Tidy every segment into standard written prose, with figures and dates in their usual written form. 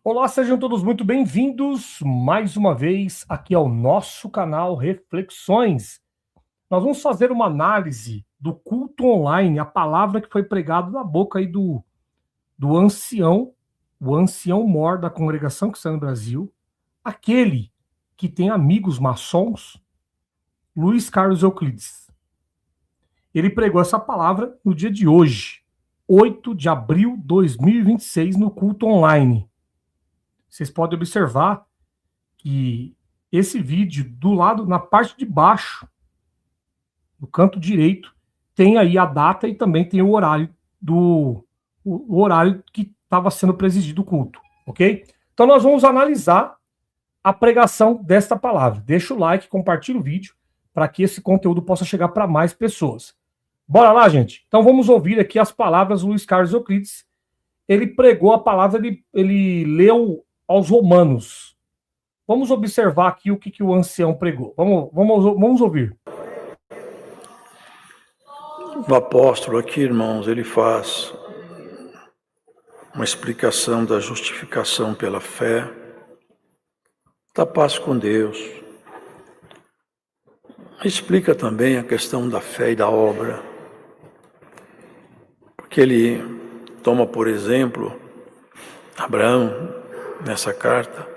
Olá, sejam todos muito bem-vindos mais uma vez aqui ao nosso canal Reflexões. Nós vamos fazer uma análise do culto online, a palavra que foi pregada na boca aí do ancião, o ancião mor da Congregação Cristã no Brasil, aquele que tem amigos maçons, Luiz Carlos Euclides. Ele pregou essa palavra no dia de hoje, 8 de abril de 2026, no culto online. Vocês podem observar que esse vídeo, do lado, na parte de baixo, no canto direito, tem aí a data e também tem o horário o horário que estava sendo presidido o culto, ok? Então nós vamos analisar a pregação desta palavra. Deixa o like, compartilha o vídeo para que esse conteúdo possa chegar para mais pessoas. Bora lá, gente? Então vamos ouvir aqui as palavras do Luiz Carlos Euclides. Ele pregou a palavra, ele leu aos Romanos. Vamos observar aqui o que o ancião pregou. Vamos ouvir. O apóstolo aqui, irmãos, ele faz uma explicação da justificação pela fé, da paz com Deus. Explica também a questão da fé e da obra, porque ele toma, por exemplo, Abraão, nessa carta,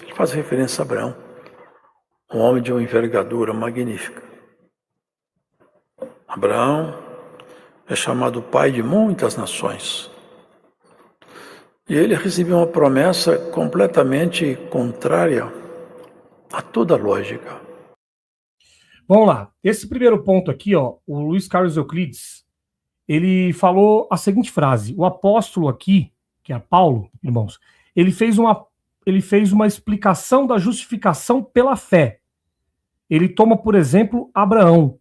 ele faz referência a Abraão, um homem de uma envergadura magnífica. Abraão é chamado pai de muitas nações. E ele recebeu uma promessa completamente contrária a toda lógica. Vamos lá. Esse primeiro ponto aqui, ó, o Luiz Carlos Euclides, ele falou a seguinte frase. O apóstolo aqui, que é Paulo, irmãos, ele fez uma explicação da justificação pela fé. Ele toma, por exemplo, Abraão,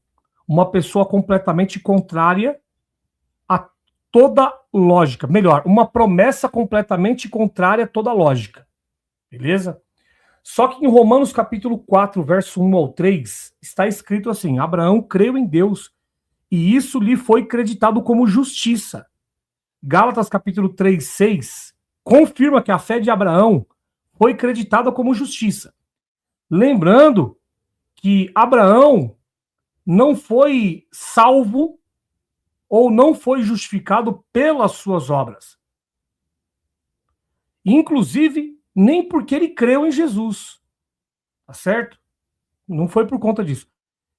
uma pessoa completamente contrária a toda lógica. Melhor, uma promessa completamente contrária a toda lógica. Beleza? Só que em Romanos capítulo 4, verso 1 ao 3, está escrito assim: Abraão creu em Deus e isso lhe foi creditado como justiça. Gálatas capítulo 3, 6, confirma que a fé de Abraão foi creditada como justiça. Lembrando que Abraão não foi salvo ou não foi justificado pelas suas obras. Inclusive, nem porque ele creu em Jesus. Tá certo? Não foi por conta disso.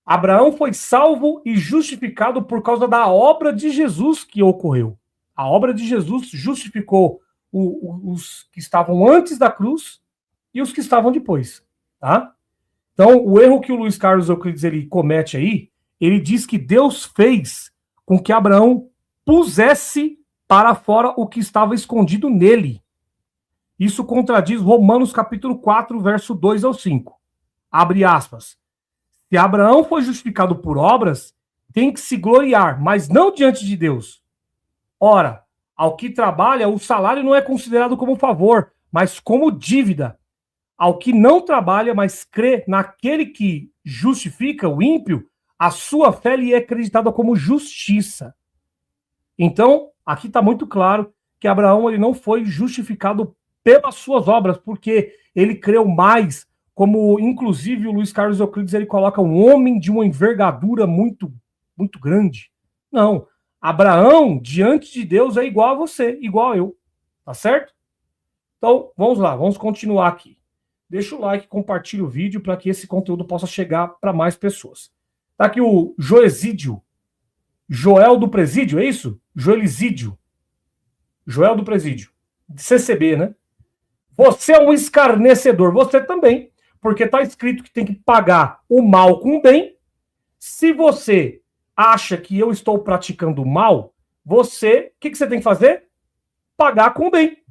Abraão foi salvo e justificado por causa da obra de Jesus que ocorreu. A obra de Jesus justificou os que estavam antes da cruz e os que estavam depois. Tá? Então, o erro que o Luiz Carlos Euclides ele comete aí, ele diz que Deus fez com que Abraão pusesse para fora o que estava escondido nele. Isso contradiz Romanos capítulo 4, verso 2 ao 5. Abre aspas. Se Abraão foi justificado por obras, tem que se gloriar, mas não diante de Deus. Ora, ao que trabalha, o salário não é considerado como favor, mas como dívida. Ao que não trabalha, mas crê naquele que justifica o ímpio, a sua fé lhe é acreditada como justiça. Então, aqui está muito claro que Abraão ele não foi justificado pelas suas obras, porque ele creu mais, como inclusive o Luiz Carlos Euclides ele coloca um homem de uma envergadura muito, muito grande. Não, Abraão, diante de Deus, é igual a você, igual a eu. Tá certo? Então, vamos lá, vamos continuar aqui. Deixa o like, compartilha o vídeo para que esse conteúdo possa chegar para mais pessoas. Tá aqui o Joesídio. Joel do Presídio, é isso? Joelisídio. Joel do Presídio. CCB, né? Você é um escarnecedor. Você também. Porque está escrito que tem que pagar o mal com o bem. Se você acha que eu estou praticando o mal, o que você tem que fazer? Pagar com o bem.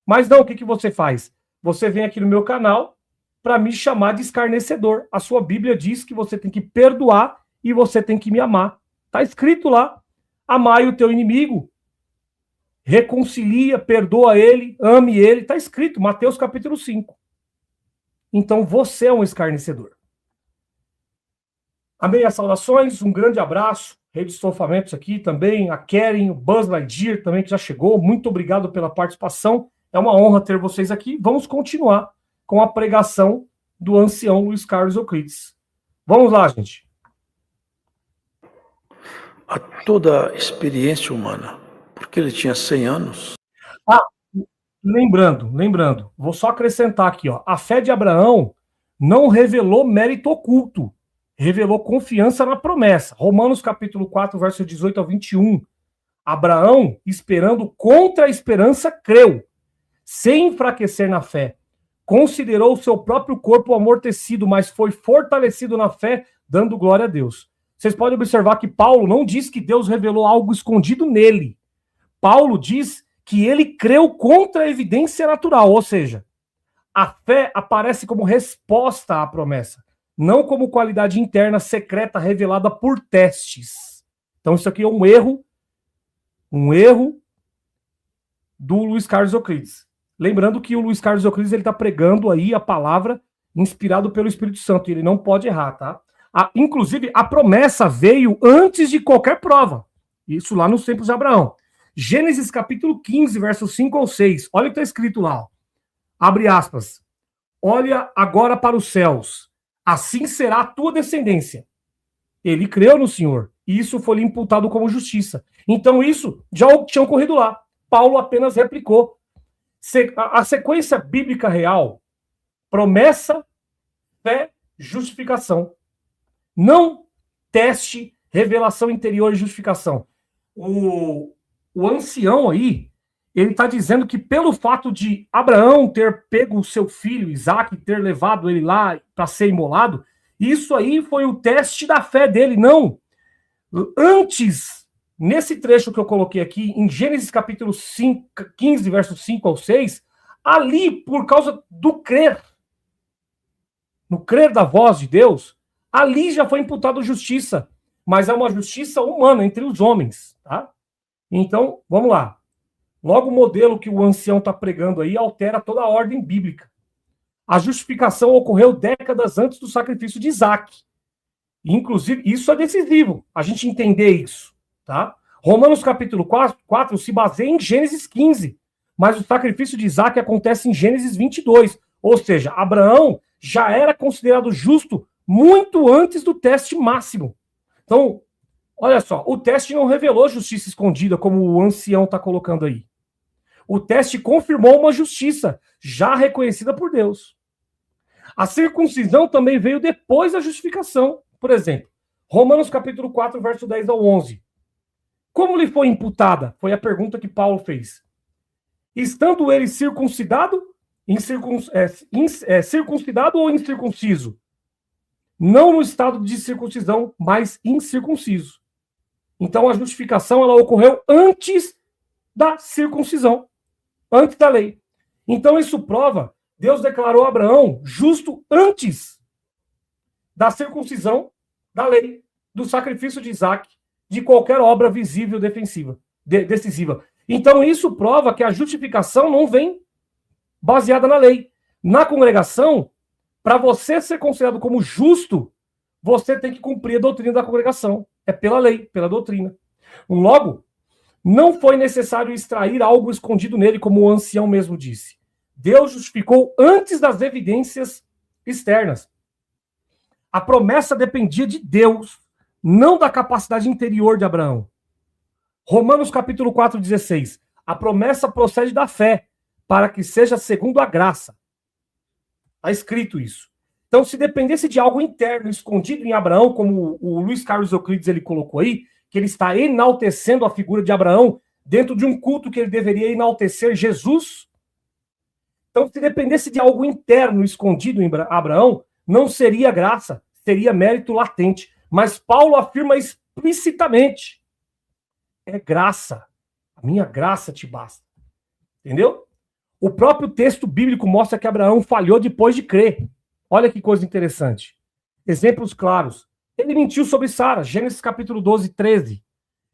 Mas não, o que você faz? Você vem aqui no meu canal para me chamar de escarnecedor. A sua Bíblia diz que você tem que perdoar e você tem que me amar. Está escrito lá. Amai o teu inimigo. Reconcilia, perdoa ele, ame ele. Está escrito, Mateus capítulo 5. Então você é um escarnecedor. Amém as saudações, um grande abraço. Rede de Estofamentos aqui também, a Keren, o Buzz Lightyear também que já chegou. Muito obrigado pela participação. É uma honra ter vocês aqui. Vamos continuar com a pregação do ancião Luiz Carlos Euclides. Vamos lá, gente. A toda a experiência humana, porque ele tinha 100 anos. Lembrando, vou só acrescentar aqui, ó, a fé de Abraão não revelou mérito oculto, revelou confiança na promessa. Romanos capítulo 4, verso 18 ao 21. Abraão, esperando contra a esperança, creu, sem enfraquecer na fé. Considerou o seu próprio corpo amortecido, mas foi fortalecido na fé, dando glória a Deus. Vocês podem observar que Paulo não diz que Deus revelou algo escondido nele. Paulo diz que ele creu contra a evidência natural, ou seja, a fé aparece como resposta à promessa, não como qualidade interna secreta revelada por testes. Então isso aqui é um erro do Luiz Carlos Euclides. Lembrando que o Luiz Carlos Euclides ele está pregando aí a palavra inspirado pelo Espírito Santo, e ele não pode errar, tá? Inclusive, a promessa veio antes de qualquer prova. Isso lá nos tempos de Abraão. Gênesis capítulo 15, versos 5 ao 6. Olha o que está escrito lá. Ó. Abre aspas. Olha agora para os céus. Assim será a tua descendência. Ele creu no Senhor. E isso foi lhe imputado como justiça. Então isso já tinha ocorrido lá. Paulo apenas replicou. A sequência bíblica real, promessa, fé, justificação. Não teste, revelação interior e justificação. O ancião aí, ele está dizendo que pelo fato de Abraão ter pego o seu filho, Isaac, ter levado ele lá para ser imolado, isso aí foi o teste da fé dele. Não. Antes, nesse trecho que eu coloquei aqui, em Gênesis capítulo 15, versos 5 ao 6, ali, por causa do crer, no crer da voz de Deus, ali já foi imputado justiça, mas é uma justiça humana entre os homens, tá? Então, vamos lá. Logo, o modelo que o ancião está pregando aí altera toda a ordem bíblica. A justificação ocorreu décadas antes do sacrifício de Isaac. Inclusive, isso é decisivo, a gente entender isso, tá? Romanos capítulo 4 se baseia em Gênesis 15, mas o sacrifício de Isaac acontece em Gênesis 22. Ou seja, Abraão já era considerado justo muito antes do teste máximo. Então, olha só, o teste não revelou justiça escondida, como o ancião está colocando aí. O teste confirmou uma justiça já reconhecida por Deus. A circuncisão também veio depois da justificação. Por exemplo, Romanos capítulo 4, verso 10 ao 11. Como lhe foi imputada? Foi a pergunta que Paulo fez. Estando ele circuncidado, circuncidado ou incircunciso? Não no estado de circuncisão, mas incircunciso. Então a justificação ela ocorreu antes da circuncisão, antes da lei. Então isso prova, Deus declarou Abraão justo antes da circuncisão, da lei, do sacrifício de Isaac, de qualquer obra visível decisiva. Então isso prova que a justificação não vem baseada na lei. Na congregação, para você ser considerado como justo, você tem que cumprir a doutrina da congregação. É pela lei, pela doutrina. Logo, não foi necessário extrair algo escondido nele, como o ancião mesmo disse. Deus justificou antes das evidências externas. A promessa dependia de Deus, não da capacidade interior de Abraão. Romanos capítulo 4, 16. A promessa procede da fé, para que seja segundo a graça. Está escrito isso. Então, se dependesse de algo interno, escondido em Abraão, como o Luiz Carlos Euclides ele colocou aí, que ele está enaltecendo a figura de Abraão dentro de um culto que ele deveria enaltecer Jesus. Então, se dependesse de algo interno escondido em Abraão, não seria graça, seria mérito latente. Mas Paulo afirma explicitamente: é graça. A minha graça te basta. Entendeu? O próprio texto bíblico mostra que Abraão falhou depois de crer. Olha que coisa interessante. Exemplos claros. Ele mentiu sobre Sara, Gênesis capítulo 12, 13.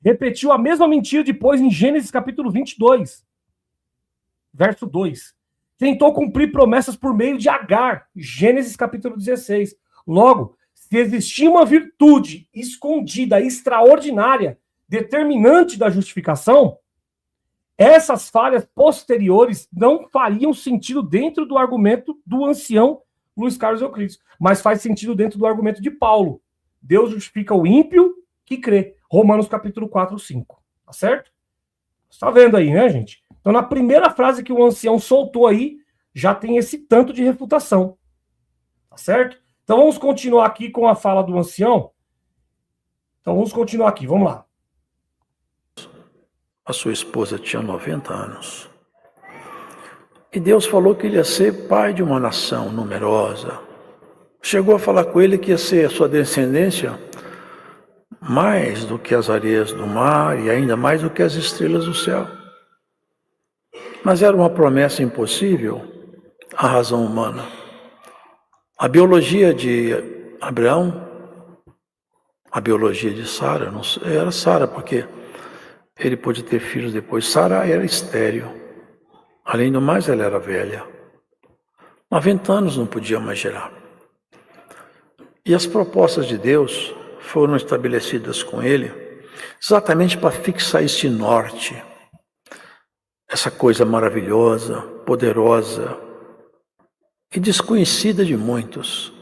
Repetiu a mesma mentira depois em Gênesis capítulo 22, verso 2. Tentou cumprir promessas por meio de Agar, Gênesis capítulo 16. Logo, se existia uma virtude escondida, extraordinária, determinante da justificação, Essas falhas posteriores não fariam sentido dentro do argumento do ancião Luiz Carlos Euclides, mas faz sentido dentro do argumento de Paulo. Deus justifica o ímpio que crê. Romanos capítulo 4, 5. Tá certo? Está vendo aí, né, gente? Então, na primeira frase que o ancião soltou aí, já tem esse tanto de refutação. Tá certo? Então, vamos continuar aqui com a fala do ancião. Então, vamos continuar aqui. Vamos lá. A sua esposa tinha 90 anos. E Deus falou que ele ia ser pai de uma nação numerosa. Chegou a falar com ele que ia ser a sua descendência mais do que as areias do mar e ainda mais do que as estrelas do céu. Mas era uma promessa impossível à razão humana. A biologia de Abraão, a biologia de Sara, não era Sara, porque ele pôde ter filhos depois. Sara era estéril. Além do mais, ela era velha. 90 anos não podia mais gerar. E as propostas de Deus foram estabelecidas com ele exatamente para fixar esse norte, essa coisa maravilhosa, poderosa e desconhecida de muitos,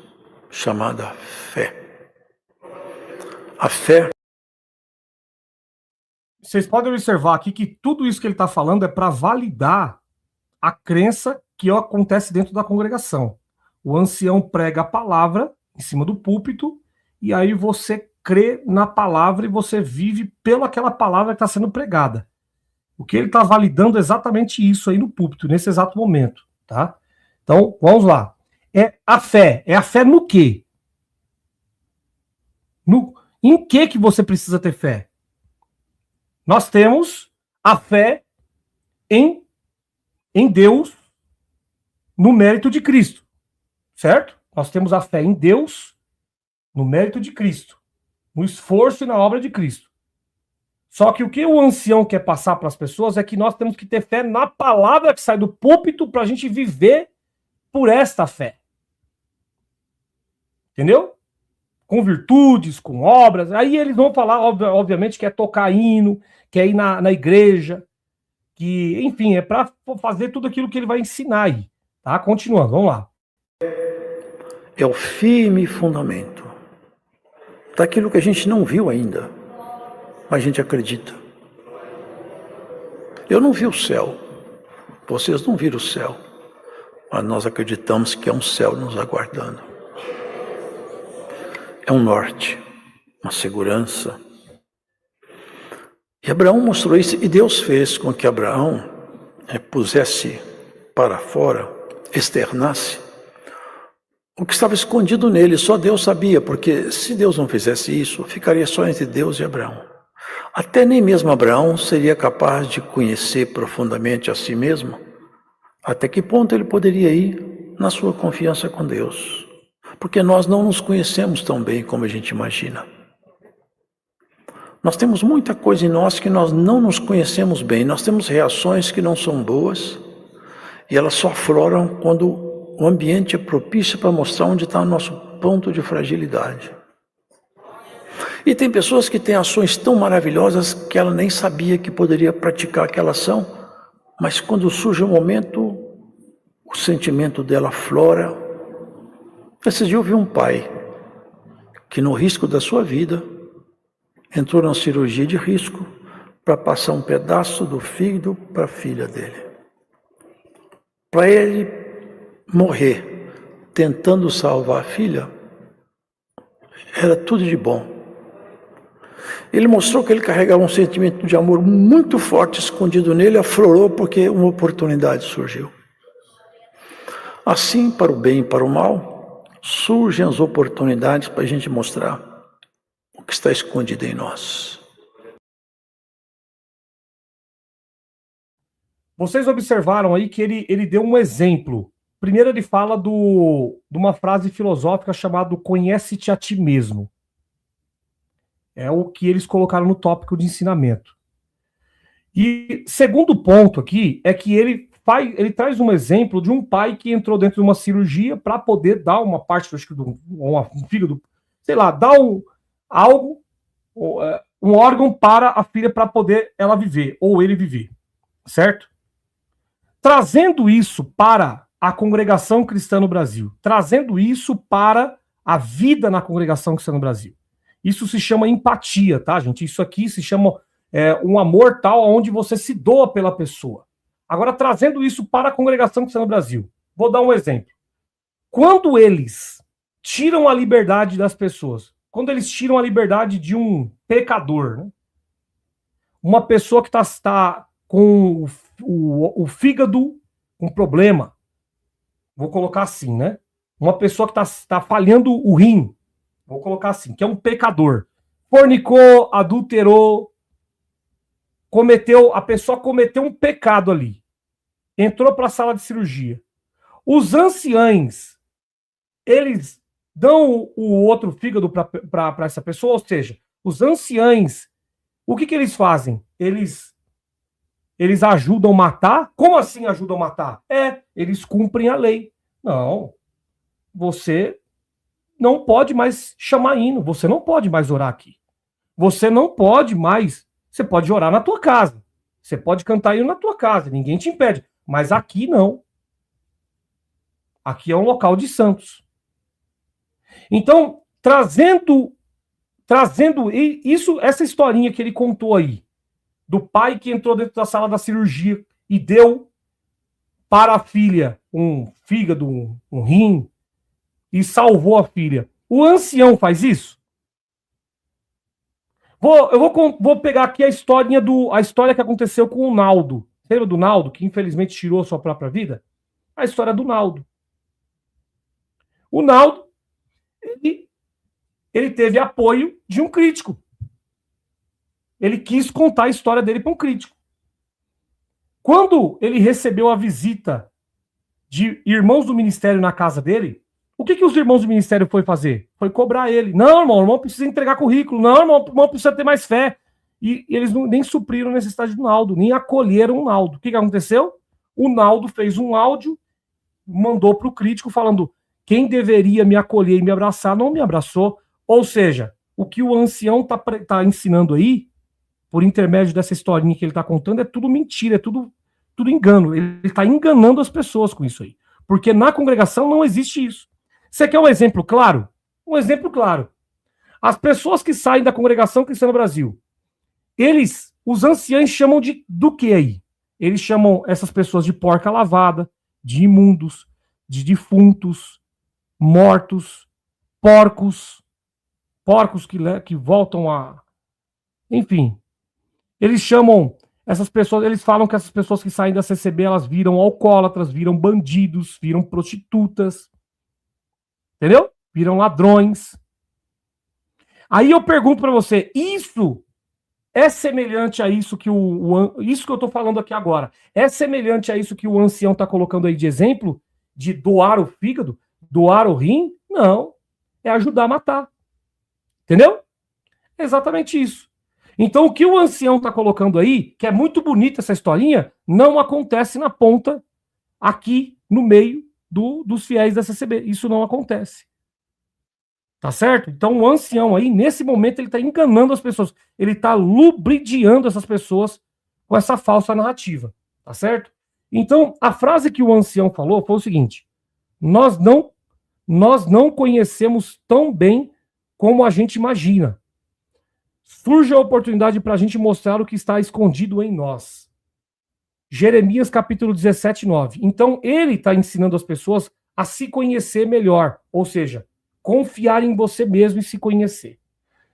chamada fé. A fé. Vocês podem observar aqui que tudo isso que ele está falando é para validar a crença que acontece dentro da congregação. O ancião prega a palavra em cima do púlpito, e aí você crê na palavra e você vive pelaquela palavra que está sendo pregada. O que ele está validando é exatamente isso aí no púlpito, nesse exato momento, tá? Então, vamos lá. É a fé no quê? Em que você precisa ter fé? Nós temos a fé em Deus no mérito de Cristo, certo? Nós temos a fé em Deus no mérito de Cristo, no esforço e na obra de Cristo. Só que o que o ancião quer passar para as pessoas é que nós temos que ter fé na palavra que sai do púlpito para a gente viver por esta fé. Entendeu? Com virtudes, com obras. Aí eles vão falar, obviamente, que é tocar hino, que é ir na igreja, que, enfim, é para fazer tudo aquilo que ele vai ensinar aí. Tá? Continuando, vamos lá. É o firme fundamento daquilo que a gente não viu ainda, mas a gente acredita. Eu não vi o céu, vocês não viram o céu, mas nós acreditamos que é um céu nos aguardando. É um norte, uma segurança. E Abraão mostrou isso, e Deus fez com que Abraão pusesse para fora, externasse o que estava escondido nele. Só Deus sabia, porque se Deus não fizesse isso, ficaria só entre Deus e Abraão. Até nem mesmo Abraão seria capaz de conhecer profundamente a si mesmo, até que ponto ele poderia ir na sua confiança com Deus. Porque nós não nos conhecemos tão bem como a gente imagina. Nós temos muita coisa em nós que nós não nos conhecemos bem. Nós temos reações que não são boas e elas só afloram quando o ambiente é propício para mostrar onde está o nosso ponto de fragilidade. E tem pessoas que têm ações tão maravilhosas que ela nem sabia que poderia praticar aquela ação, mas quando surge um momento, o sentimento dela aflora. Esse dia eu vi um pai que, no risco da sua vida, entrou na cirurgia de risco para passar um pedaço do fígado para a filha dele. Para ele morrer tentando salvar a filha, era tudo de bom. Ele mostrou que ele carregava um sentimento de amor muito forte escondido nele, aflorou porque uma oportunidade surgiu. Assim, para o bem e para o mal, surgem as oportunidades para a gente mostrar o que está escondido em nós. Vocês observaram aí que ele deu um exemplo. Primeiro ele fala de uma frase filosófica chamada conhece-te a ti mesmo. É o que eles colocaram no tópico de ensinamento. E segundo ponto aqui é que ele traz um exemplo de um pai que entrou dentro de uma cirurgia para poder dar uma parte, acho que um fígado, sei lá, dar um órgão para a filha para poder ela viver, ou ele viver. certo? Trazendo isso para a congregação cristã no Brasil, trazendo isso para a vida na congregação cristã no Brasil. Isso se chama empatia, tá, gente? Isso aqui se chama um amor tal onde você se doa pela pessoa. Agora, trazendo isso para a congregação cristã no Brasil, vou dar um exemplo. Quando eles tiram a liberdade das pessoas, quando eles tiram a liberdade de um pecador, né? Uma pessoa que está com o fígado com problema, vou colocar assim, né? Uma pessoa que está falhando o rim, vou colocar assim, que é um pecador, fornicou, adulterou, a pessoa cometeu um pecado ali, entrou para a sala de cirurgia. Os anciães, eles dão o outro fígado para essa pessoa, ou seja, os anciães, o que eles fazem? Eles ajudam a matar? Como assim ajudam a matar? Eles cumprem a lei. Não, você não pode mais chamar hino, você não pode mais orar aqui. Você não pode mais, você pode orar na tua casa, você pode cantar hino na tua casa, ninguém te impede, mas aqui não. Aqui é um local de santos. Então, trazendo isso, essa historinha que ele contou aí, do pai que entrou dentro da sala da cirurgia e deu para a filha um fígado, um rim, e salvou a filha. O ancião faz isso? Vou pegar aqui a história que aconteceu com o Naldo. Lembra do Naldo, que infelizmente tirou a sua própria vida? A história do Naldo. O Naldo, ele teve apoio de um crítico. Ele quis contar a história dele para um crítico. Quando ele recebeu a visita de irmãos do ministério na casa dele, o que os irmãos do ministério foi fazer? Foi cobrar ele. Não, irmão, o irmão precisa entregar currículo. Não, irmão, o irmão precisa ter mais fé. E eles nem supriram a necessidade do Naldo, nem acolheram o Naldo. O que aconteceu? O Naldo fez um áudio, mandou para o crítico falando: quem deveria me acolher e me abraçar não me abraçou. Ou seja, o que o ancião tá ensinando aí, por intermédio dessa historinha que ele está contando, é tudo mentira, é tudo engano. Ele está enganando as pessoas com isso aí. Porque na congregação não existe isso. Você quer um exemplo claro? Um exemplo claro. As pessoas que saem da congregação cristã no Brasil, os anciãos chamam do que aí? Eles chamam essas pessoas de porca lavada, de imundos, de defuntos, mortos, porcos que voltam a... Enfim, eles chamam essas pessoas, eles falam que essas pessoas que saem da CCB, elas viram alcoólatras, viram bandidos, viram prostitutas, entendeu? Viram ladrões. Aí eu pergunto para você, isso é semelhante a isso que isso que eu tô falando aqui agora, é semelhante a isso que o ancião tá colocando aí de exemplo, de doar o fígado, doar o rim? Não, é ajudar a matar. Entendeu? É exatamente isso. Então, o que o ancião está colocando aí, que é muito bonita essa historinha, não acontece na ponta, aqui no meio dos fiéis da CCB. Isso não acontece. Tá certo? Então, o ancião aí, nesse momento, ele está enganando as pessoas. Ele está lubridiando essas pessoas com essa falsa narrativa. Tá certo? Então, a frase que o ancião falou foi o seguinte: nós não conhecemos tão bem como a gente imagina. Surge a oportunidade para a gente mostrar o que está escondido em nós. Jeremias capítulo 17, 9. Então, ele está ensinando as pessoas a se conhecer melhor, ou seja, confiar em você mesmo e se conhecer.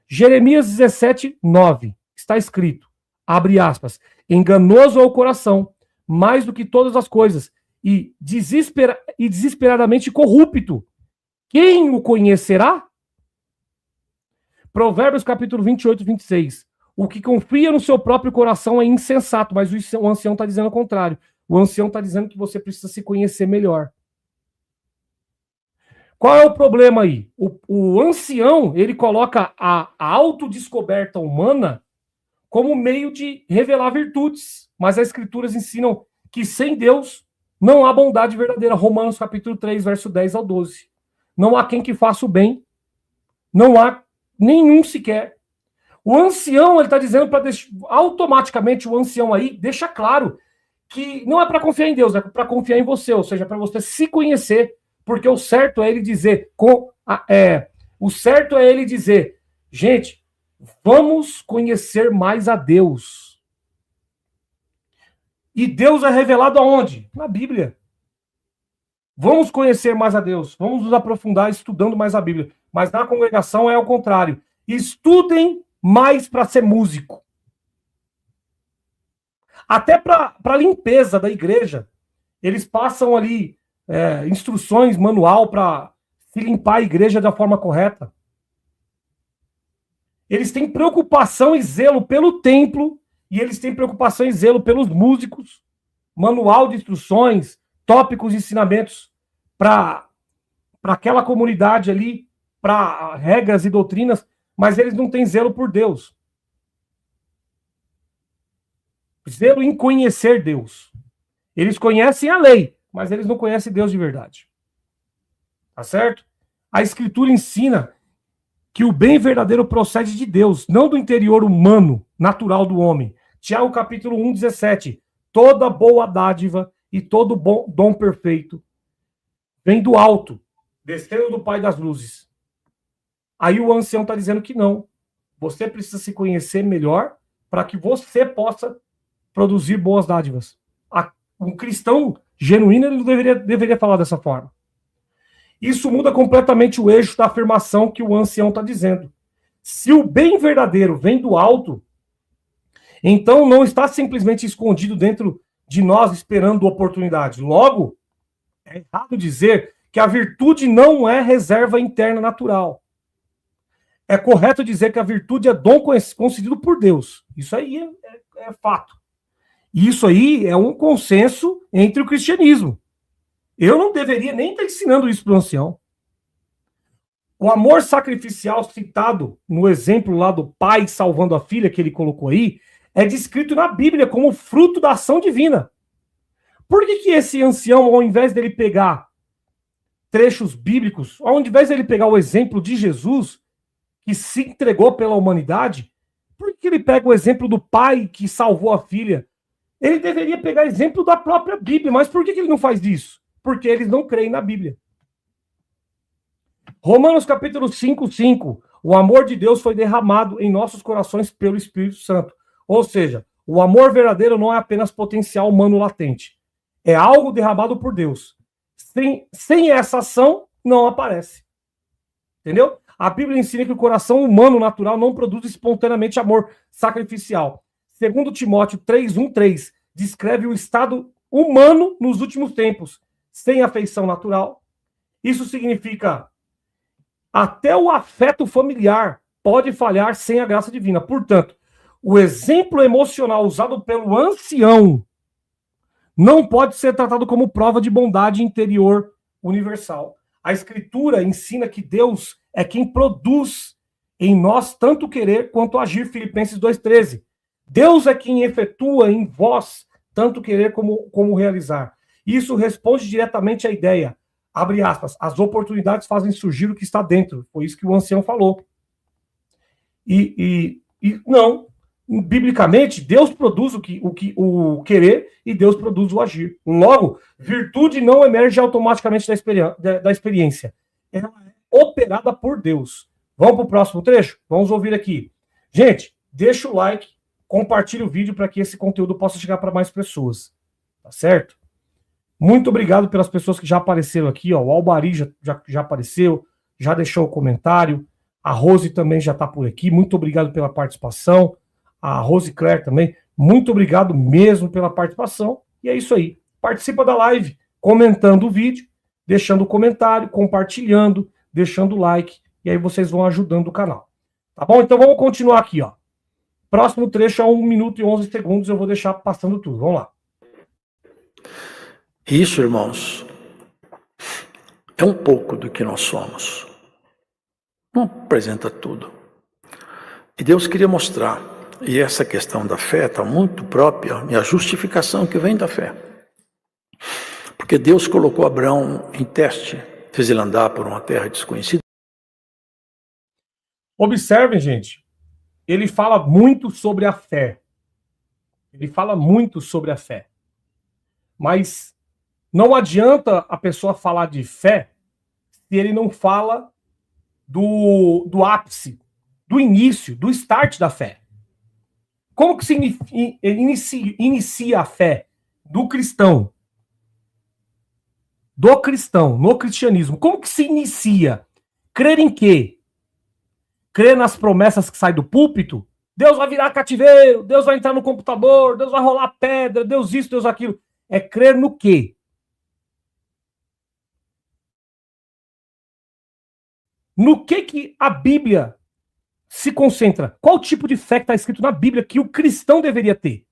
Jeremias 17, 9. Está escrito, abre aspas, enganoso é o coração, mais do que todas as coisas, e desesperadamente corrupto. Quem o conhecerá? Provérbios capítulo 28, 26. O que confia no seu próprio coração é insensato, mas o ancião está dizendo o contrário. O ancião está dizendo que você precisa se conhecer melhor. Qual é o problema aí? O ancião, ele coloca a autodescoberta humana como meio de revelar virtudes, mas as escrituras ensinam que sem Deus não há bondade verdadeira. Romanos capítulo 3, verso 10 ao 12. Não há quem que faça o bem. Não há nenhum sequer. O ancião, ele está dizendo para automaticamente o ancião aí deixa claro que não é para confiar em Deus, é para confiar em você, ou seja, para você se conhecer, porque o certo é ele dizer, o certo é ele dizer, gente, vamos conhecer mais a Deus. E Deus é revelado aonde? Na Bíblia. Vamos conhecer mais a Deus, vamos nos aprofundar estudando mais a Bíblia. Mas na congregação é ao contrário. Estudem mais para ser músico. Até para a limpeza da igreja. Eles passam ali instruções, manual para se limpar a igreja da forma correta. Eles têm preocupação e zelo pelo templo e eles têm preocupação e zelo pelos músicos. Manual de instruções, tópicos, ensinamentos para aquela comunidade ali, para regras e doutrinas, mas eles não têm zelo por Deus. Zelo em conhecer Deus. Eles conhecem a lei, mas eles não conhecem Deus de verdade. Tá certo? A Escritura ensina que o bem verdadeiro procede de Deus, não do interior humano, natural do homem. Tiago capítulo 1, 17. Toda boa dádiva e todo bom dom perfeito vem do alto, descendo do Pai das luzes. Aí o ancião está dizendo que não. Você precisa se conhecer melhor para que você possa produzir boas dádivas. Um cristão genuíno ele não deveria falar dessa forma. Isso muda completamente o eixo da afirmação que o ancião está dizendo. Se o bem verdadeiro vem do alto, então não está simplesmente escondido dentro de nós esperando oportunidade. Logo, é errado dizer que a virtude não é reserva interna natural. É correto dizer que a virtude é dom concedido por Deus. Isso aí é fato. Isso aí é um consenso entre o cristianismo. Eu não deveria nem estar ensinando isso para o ancião. O amor sacrificial citado no exemplo lá do pai salvando a filha que ele colocou aí, é descrito na Bíblia como fruto da ação divina. Por que esse ancião, ao invés dele pegar trechos bíblicos, ao invés dele pegar o exemplo de Jesus, que se entregou pela humanidade, por que ele pega o exemplo do pai que salvou a filha? Ele deveria pegar exemplo da própria Bíblia, mas por que ele não faz isso? Porque eles não creem na Bíblia. Romanos capítulo 5, 5. O amor de Deus foi derramado em nossos corações pelo Espírito Santo. Ou seja, o amor verdadeiro não é apenas potencial humano latente. É algo derramado por Deus. Sem essa ação, não aparece. Entendeu? A Bíblia ensina que o coração humano natural não produz espontaneamente amor sacrificial. Segundo Timóteo 3, 1, 3, descreve o estado humano nos últimos tempos, sem afeição natural. Isso significa até o afeto familiar pode falhar sem a graça divina. Portanto, o exemplo emocional usado pelo ancião não pode ser tratado como prova de bondade interior universal. A Escritura ensina que Deus é quem produz em nós tanto querer quanto agir. Filipenses 2,13. Deus é quem efetua em vós tanto querer como realizar. Isso responde diretamente à ideia, abre aspas, as oportunidades fazem surgir o que está dentro. Foi isso que o ancião falou. E não, biblicamente, Deus produz o querer e Deus produz o agir. Logo, virtude não emerge automaticamente da experiência. Ela é operada por Deus. Vamos para o próximo trecho? Vamos ouvir aqui. Gente, deixa o like, compartilhe o vídeo para que esse conteúdo possa chegar para mais pessoas. Tá certo? Muito obrigado pelas pessoas que já apareceram aqui. Ó. O Albari já apareceu, já deixou o comentário. A Rose também já está por aqui. Muito obrigado pela participação. A Rose Claire também. Muito obrigado mesmo pela participação. E é isso aí. Participa da live, comentando o vídeo, deixando o comentário, compartilhando, deixando o like. E aí vocês vão ajudando o canal. Tá bom? Então vamos continuar aqui, ó. Próximo trecho é 1 minuto e 11 segundos. Eu vou deixar passando tudo. Vamos lá. Isso, irmãos, é um pouco do que nós somos. Não apresenta tudo. E Deus queria mostrar, e essa questão da fé está muito própria, e a justificação que vem da fé. Porque Deus colocou Abraão em teste, fez ele andar por uma terra desconhecida. Observem, gente, ele fala muito sobre a fé. Ele fala muito sobre a fé. Mas não adianta a pessoa falar de fé se ele não fala do ápice, do início, do start da fé. Como que se inicia a fé do cristão? No cristianismo. Como que se inicia? Crer em quê? Crer nas promessas que saem do púlpito? Deus vai virar cativeiro, Deus vai entrar no computador, Deus vai rolar pedra, Deus isso, Deus aquilo. É crer no quê? No que a Bíblia se concentra? Qual tipo de fé que está escrito na Bíblia que o cristão deveria ter?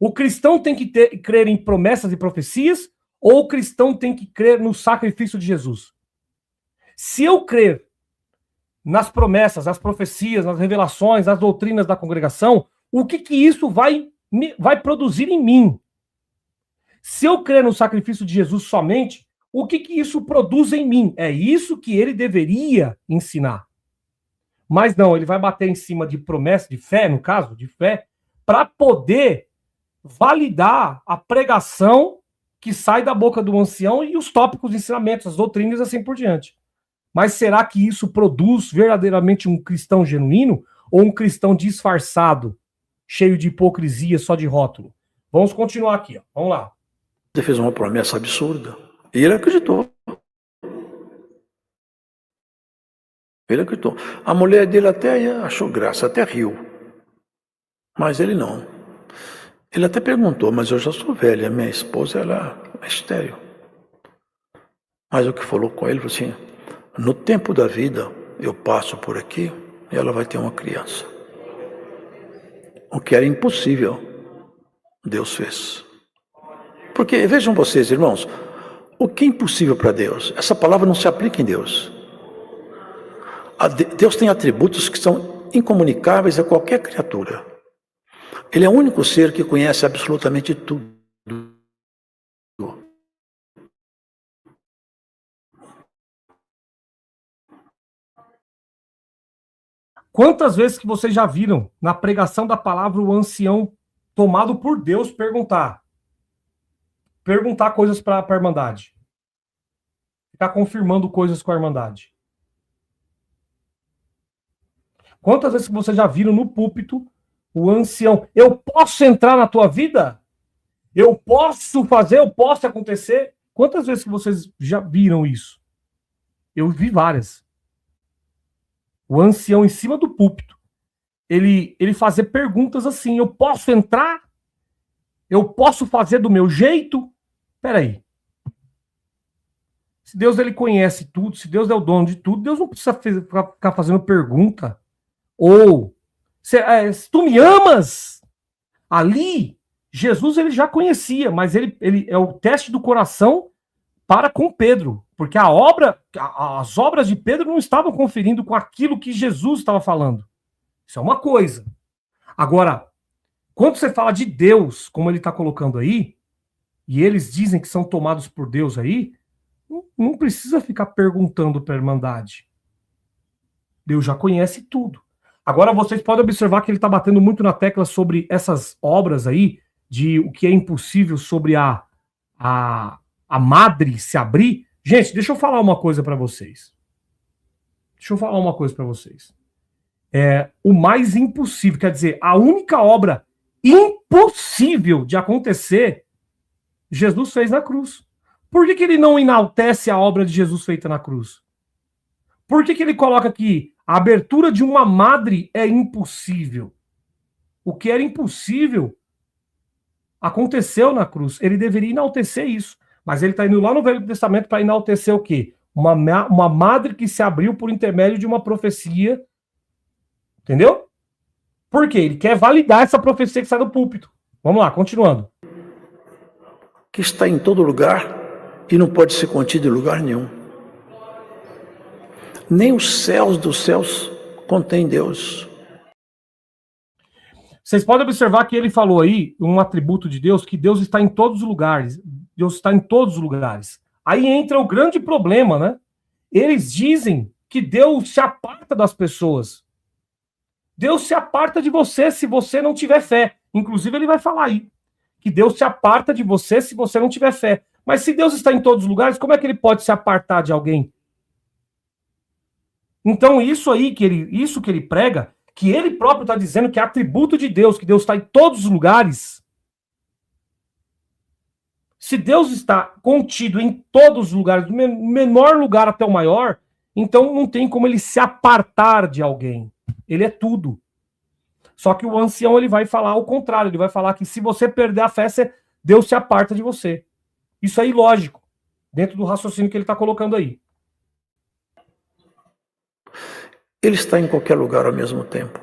O cristão tem que crer em promessas e profecias ou o cristão tem que crer no sacrifício de Jesus? Se eu crer nas promessas, nas profecias, nas revelações, nas doutrinas da congregação, o que isso vai produzir em mim? Se eu crer no sacrifício de Jesus somente, o que isso produz em mim? É isso que ele deveria ensinar. Mas não, ele vai bater em cima de promessa, de fé, no caso, de fé, para poder validar a pregação que sai da boca do ancião e os tópicos, ensinamentos, as doutrinas e assim por diante. Mas será que isso produz verdadeiramente um cristão genuíno ou um cristão disfarçado, cheio de hipocrisia, só de rótulo? Vamos continuar aqui, ó. Vamos lá. Ele fez uma promessa absurda. E ele acreditou. Ele acreditou. A mulher dele até achou graça, até riu. Mas ele não. Ele até perguntou, mas eu já sou velha, minha esposa ela é estéril. Mas o que falou com ele foi assim, no tempo da vida eu passo por aqui e ela vai ter uma criança. O que era impossível, Deus fez. Porque, vejam vocês, irmãos, o que é impossível para Deus? Essa palavra não se aplica em Deus. Deus tem atributos que são incomunicáveis a qualquer criatura. Ele é o único ser que conhece absolutamente tudo. Quantas vezes que vocês já viram na pregação da palavra o ancião tomado por Deus perguntar coisas para a Irmandade? Ficar confirmando coisas com a Irmandade. Quantas vezes que vocês já viram no púlpito o ancião, eu posso entrar na tua vida? Eu posso fazer, eu posso acontecer? Quantas vezes que vocês já viram isso? Eu vi várias. O ancião em cima do púlpito, ele fazer perguntas assim, eu posso entrar? Eu posso fazer do meu jeito? Peraí. Se Deus ele conhece tudo, se Deus é o dono de tudo, Deus não precisa ficar fazendo pergunta. Ou, se tu me amas? Ali, Jesus ele já conhecia, mas ele é o teste do coração para com Pedro, porque as obras de Pedro não estavam conferindo com aquilo que Jesus estava falando. Isso é uma coisa. Agora, quando você fala de Deus, como ele está colocando aí, e eles dizem que são tomados por Deus aí, não precisa ficar perguntando para a Irmandade. Deus já conhece tudo. Agora vocês podem observar que ele está batendo muito na tecla sobre essas obras aí, de o que é impossível sobre a madre se abrir. Gente, deixa eu falar uma coisa para vocês. O mais impossível, quer dizer, a única obra impossível de acontecer, Jesus fez na cruz. Por que ele não enaltece a obra de Jesus feita na cruz? Por que ele coloca que a abertura de uma madre é impossível? O que era impossível aconteceu na cruz. Ele deveria enaltecer isso. Mas ele está indo lá no Velho Testamento para enaltecer o quê? Uma madre que se abriu por intermédio de uma profecia. Entendeu? Por quê? Ele quer validar essa profecia que sai do púlpito. Vamos lá, continuando. Que está em todo lugar e não pode ser contido em lugar nenhum. Nem os céus dos céus contêm Deus. Vocês podem observar que ele falou aí, um atributo de Deus, que Deus está em todos os lugares. Deus está em todos os lugares. Aí entra o grande problema, né? Eles dizem que Deus se aparta das pessoas. Deus se aparta de você se você não tiver fé. Inclusive ele vai falar aí que Deus se aparta de você se você não tiver fé. Mas se Deus está em todos os lugares, como é que ele pode se apartar de alguém? Então, isso que ele prega, que ele próprio está dizendo que é atributo de Deus, que Deus está em todos os lugares. Se Deus está contido em todos os lugares, do menor lugar até o maior, então não tem como ele se apartar de alguém. Ele é tudo. Só que o ancião ele vai falar o contrário, ele vai falar que se você perder a fé, Deus se aparta de você. Isso é ilógico, dentro do raciocínio que ele está colocando aí. Ele está em qualquer lugar ao mesmo tempo.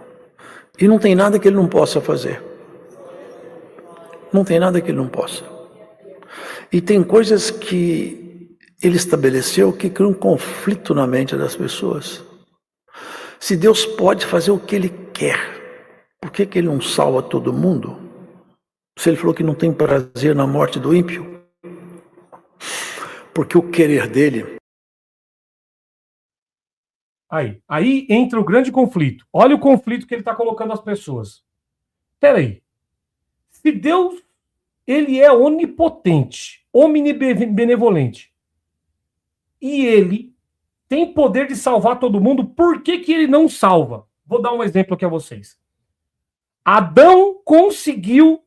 E não tem nada que ele não possa fazer. Não tem nada que ele não possa. E tem coisas que ele estabeleceu que criam um conflito na mente das pessoas. Se Deus pode fazer o que ele quer, por que ele não salva todo mundo? Se ele falou que não tem prazer na morte do ímpio? Porque o querer dele... Aí entra o grande conflito. Olha o conflito que ele está colocando as pessoas. Peraí. Se Deus, ele é onipotente, omnibenevolente, e ele tem poder de salvar todo mundo, por que ele não salva? Vou dar um exemplo aqui a vocês. Adão conseguiu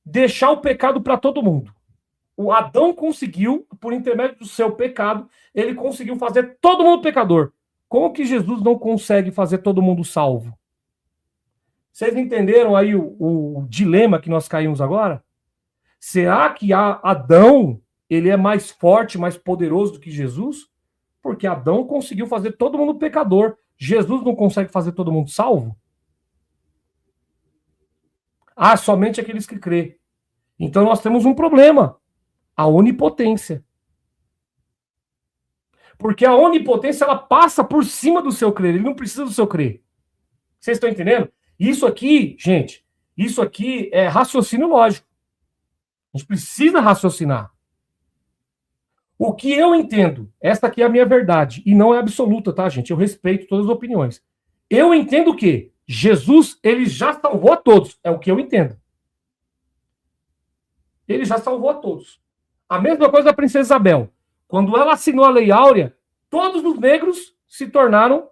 deixar o pecado para todo mundo. O Adão conseguiu, por intermédio do seu pecado, ele conseguiu fazer todo mundo pecador. Como que Jesus não consegue fazer todo mundo salvo? Vocês entenderam aí o dilema que nós caímos agora? Será que Adão ele é mais forte, mais poderoso do que Jesus? Porque Adão conseguiu fazer todo mundo pecador. Jesus não consegue fazer todo mundo salvo? Ah, somente aqueles que crê. Então nós temos um problema. A onipotência. Porque a onipotência, ela passa por cima do seu crer. Ele não precisa do seu crer. Vocês estão entendendo? Isso aqui, gente, isso aqui é raciocínio lógico. A gente precisa raciocinar. O que eu entendo, esta aqui é a minha verdade, e não é absoluta, tá, gente? Eu respeito todas as opiniões. Eu entendo que Jesus, ele já salvou a todos. É o que eu entendo. Ele já salvou a todos. A mesma coisa da princesa Isabel. Quando ela assinou a Lei Áurea, todos os negros se tornaram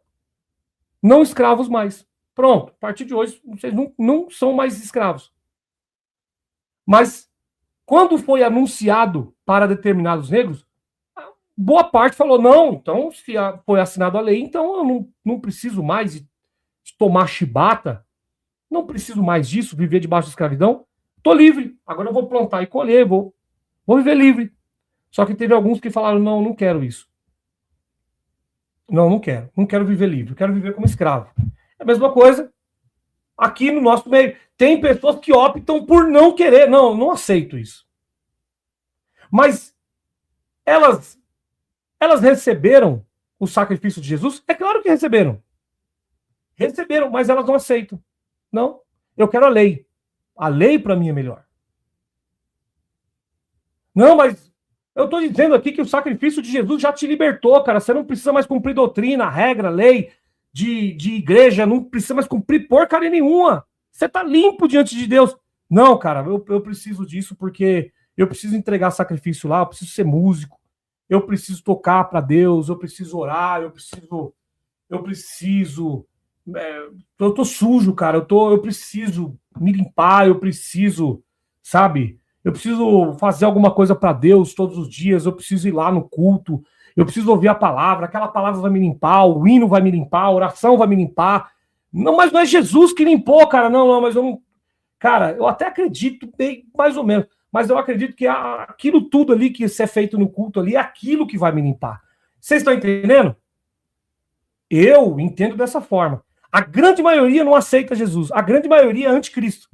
não escravos mais. Pronto, a partir de hoje, vocês não são mais escravos. Mas, quando foi anunciado para determinados negros, boa parte falou, não, então, se foi assinado a lei, então eu não preciso mais de tomar chibata, não preciso mais disso, viver debaixo da escravidão, estou livre, agora eu vou plantar e colher, vou viver livre. Só que teve alguns que falaram, não quero isso. Não quero viver livre, eu quero viver como escravo. É a mesma coisa aqui no nosso meio. Tem pessoas que optam por não querer. Não aceito isso. Mas elas receberam o sacrifício de Jesus? É claro que receberam. Receberam, mas elas não aceitam. Não, eu quero a lei. A lei para mim é melhor. Não, mas eu estou dizendo aqui que o sacrifício de Jesus já te libertou, cara. Você não precisa mais cumprir doutrina, regra, lei de igreja, não precisa mais cumprir porcaria nenhuma. Você está limpo diante de Deus. Não, cara, eu preciso disso porque eu preciso entregar sacrifício lá, eu preciso ser músico, eu preciso tocar para Deus, eu preciso orar, eu tô sujo, cara, eu preciso me limpar, eu preciso, sabe? Eu preciso fazer alguma coisa para Deus todos os dias, eu preciso ir lá no culto, eu preciso ouvir a palavra, aquela palavra vai me limpar, o hino vai me limpar, a oração vai me limpar. Não, mas não é Jesus que limpou, cara, não, mas eu não... Cara, eu até acredito bem, mais ou menos, mas eu acredito que aquilo tudo ali que é feito no culto ali é aquilo que vai me limpar. Vocês estão entendendo? Eu entendo dessa forma. A grande maioria não aceita Jesus. A grande maioria é anticristo.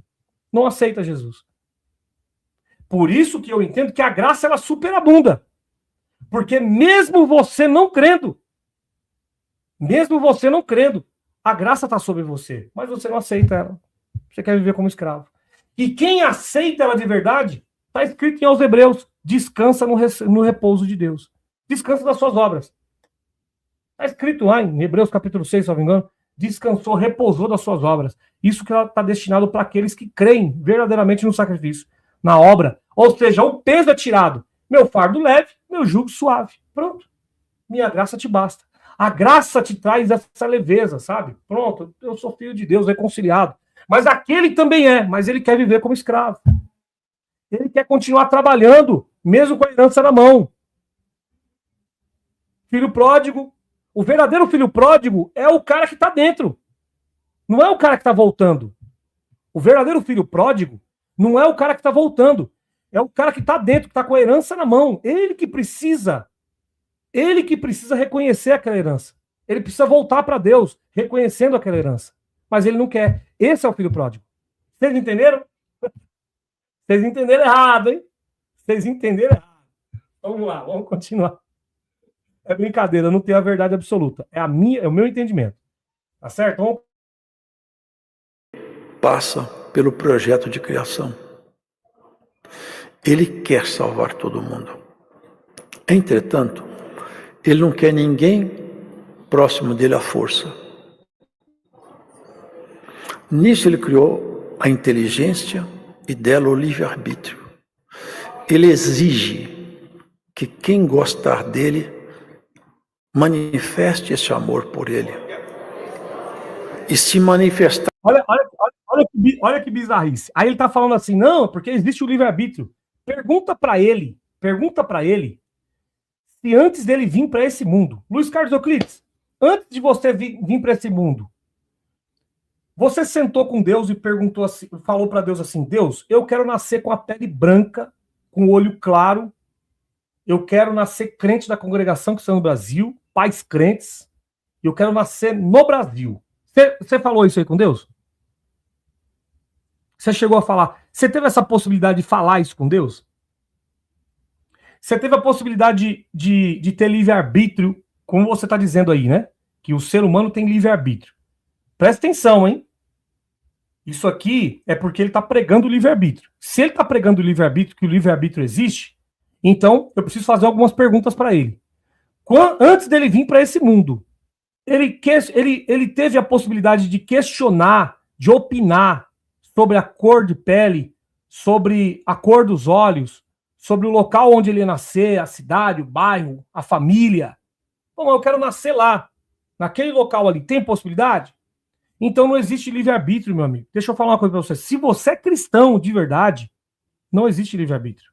Não aceita Jesus. Por isso que eu entendo que a graça ela superabunda. Porque mesmo você não crendo, a graça está sobre você, mas você não aceita ela. Você quer viver como escravo. E quem aceita ela de verdade, está escrito em aos Hebreus, descansa no repouso de Deus. Descansa das suas obras. Está escrito lá em Hebreus capítulo 6, se não me engano, descansou, repousou das suas obras. Isso que ela está destinado para aqueles que creem verdadeiramente no sacrifício, na obra. Ou seja, o peso é tirado. Meu fardo leve, meu jugo suave. Pronto. Minha graça te basta. A graça te traz essa leveza, sabe? Pronto, eu sou filho de Deus, reconciliado. Mas aquele também é, mas ele quer viver como escravo. Ele quer continuar trabalhando, mesmo com a herança na mão. Filho pródigo. O verdadeiro filho pródigo é o cara que está dentro. Não é o cara que está voltando. O verdadeiro filho pródigo não é o cara que está voltando. É o cara que está dentro, que está com a herança na mão. Ele que precisa reconhecer aquela herança. Ele precisa voltar para Deus, reconhecendo aquela herança. Mas ele não quer. Esse é o filho pródigo. Vocês entenderam? Vocês entenderam errado, hein? Vocês entenderam errado. Vamos lá, vamos continuar. É brincadeira, eu não tenho a verdade absoluta. É o meu entendimento. Tá certo? Vamos... Passa pelo projeto de criação. Ele quer salvar todo mundo. Entretanto, ele não quer ninguém próximo dele à força. Nisso ele criou a inteligência e dela o livre-arbítrio. Ele exige que quem gostar dele manifeste esse amor por ele. E se manifestar... Olha que bizarrice. Aí ele tá falando assim, não, porque existe o livre-arbítrio. Pergunta para ele se antes dele vir para esse mundo, Luiz Carlos Euclides, antes de você vir para esse mundo, você sentou com Deus e perguntou assim, falou para Deus assim, Deus, eu quero nascer com a pele branca, com o olho claro, eu quero nascer crente da congregação que está no Brasil, pais crentes, eu quero nascer no Brasil. Você falou isso aí com Deus? Você chegou a falar? Você teve essa possibilidade de falar isso com Deus? Você teve a possibilidade de ter livre-arbítrio, como você está dizendo aí, né? Que o ser humano tem livre-arbítrio. Presta atenção, hein? Isso aqui é porque ele está pregando o livre-arbítrio. Se ele está pregando o livre-arbítrio, que o livre-arbítrio existe, então eu preciso fazer algumas perguntas para ele. Antes dele vir para esse mundo, ele teve a possibilidade de questionar, de opinar sobre a cor de pele, sobre a cor dos olhos, sobre o local onde ele ia nascer, a cidade, o bairro, a família. Bom, eu quero nascer lá, naquele local ali. Tem possibilidade? Então não existe livre-arbítrio, meu amigo. Deixa eu falar uma coisa para você. Se você é cristão de verdade, não existe livre-arbítrio.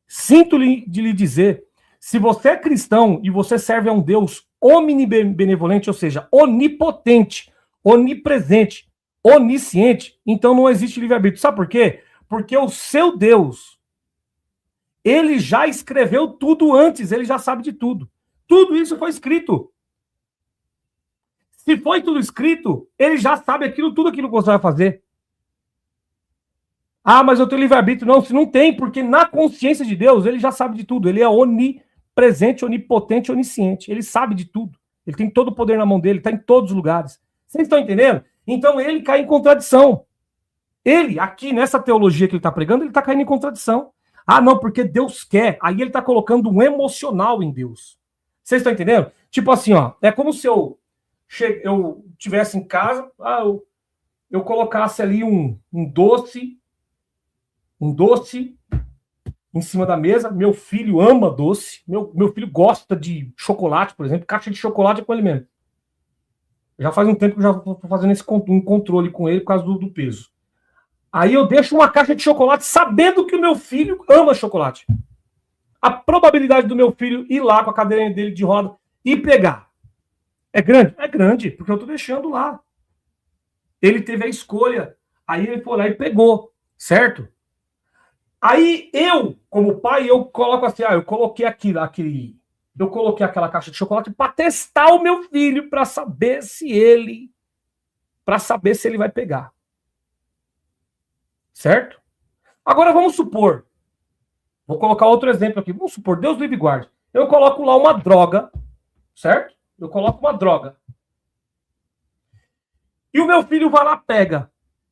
Sinto de lhe dizer, se você é cristão e você serve a um Deus omnibenevolente, ou seja, onipotente, onipresente, onisciente, então não existe livre-arbítrio. Sabe por quê? Porque o seu Deus, ele já escreveu tudo antes, ele já sabe de tudo. Tudo isso foi escrito. Se foi tudo escrito, ele já sabe tudo aquilo que você vai fazer. Ah, mas eu tenho livre-arbítrio. Não, se não tem, porque na consciência de Deus, ele já sabe de tudo. Ele é onipresente, onipotente, onisciente. Ele sabe de tudo. Ele tem todo o poder na mão dele, está em todos os lugares. Vocês estão entendendo? Então ele cai em contradição. Ele, aqui nessa teologia que ele está pregando, ele está caindo em contradição. Ah, não, porque Deus quer. Aí ele está colocando um emocional em Deus. Vocês estão entendendo? Tipo assim, ó, é como se eu tivesse em casa, eu colocasse ali um doce em cima da mesa. Meu filho ama doce. Meu filho gosta de chocolate, por exemplo. Caixa de chocolate é com ele mesmo. Já faz um tempo que eu já estou fazendo um controle com ele por causa do peso. Aí eu deixo uma caixa de chocolate sabendo que o meu filho ama chocolate. A probabilidade do meu filho ir lá com a cadeirinha dele de roda e pegar é grande? É grande, porque eu estou deixando lá. Ele teve a escolha. Aí ele foi lá e pegou, certo? Aí eu, como pai, eu coloco assim, eu coloquei eu coloquei aquela caixa de chocolate para testar o meu filho, para saber se ele vai pegar. Certo? Agora vamos supor, vou colocar outro exemplo aqui, vamos supor, Deus livre e guarde, eu coloco lá uma droga, certo? Eu coloco uma droga. E o meu filho vai lá, pega.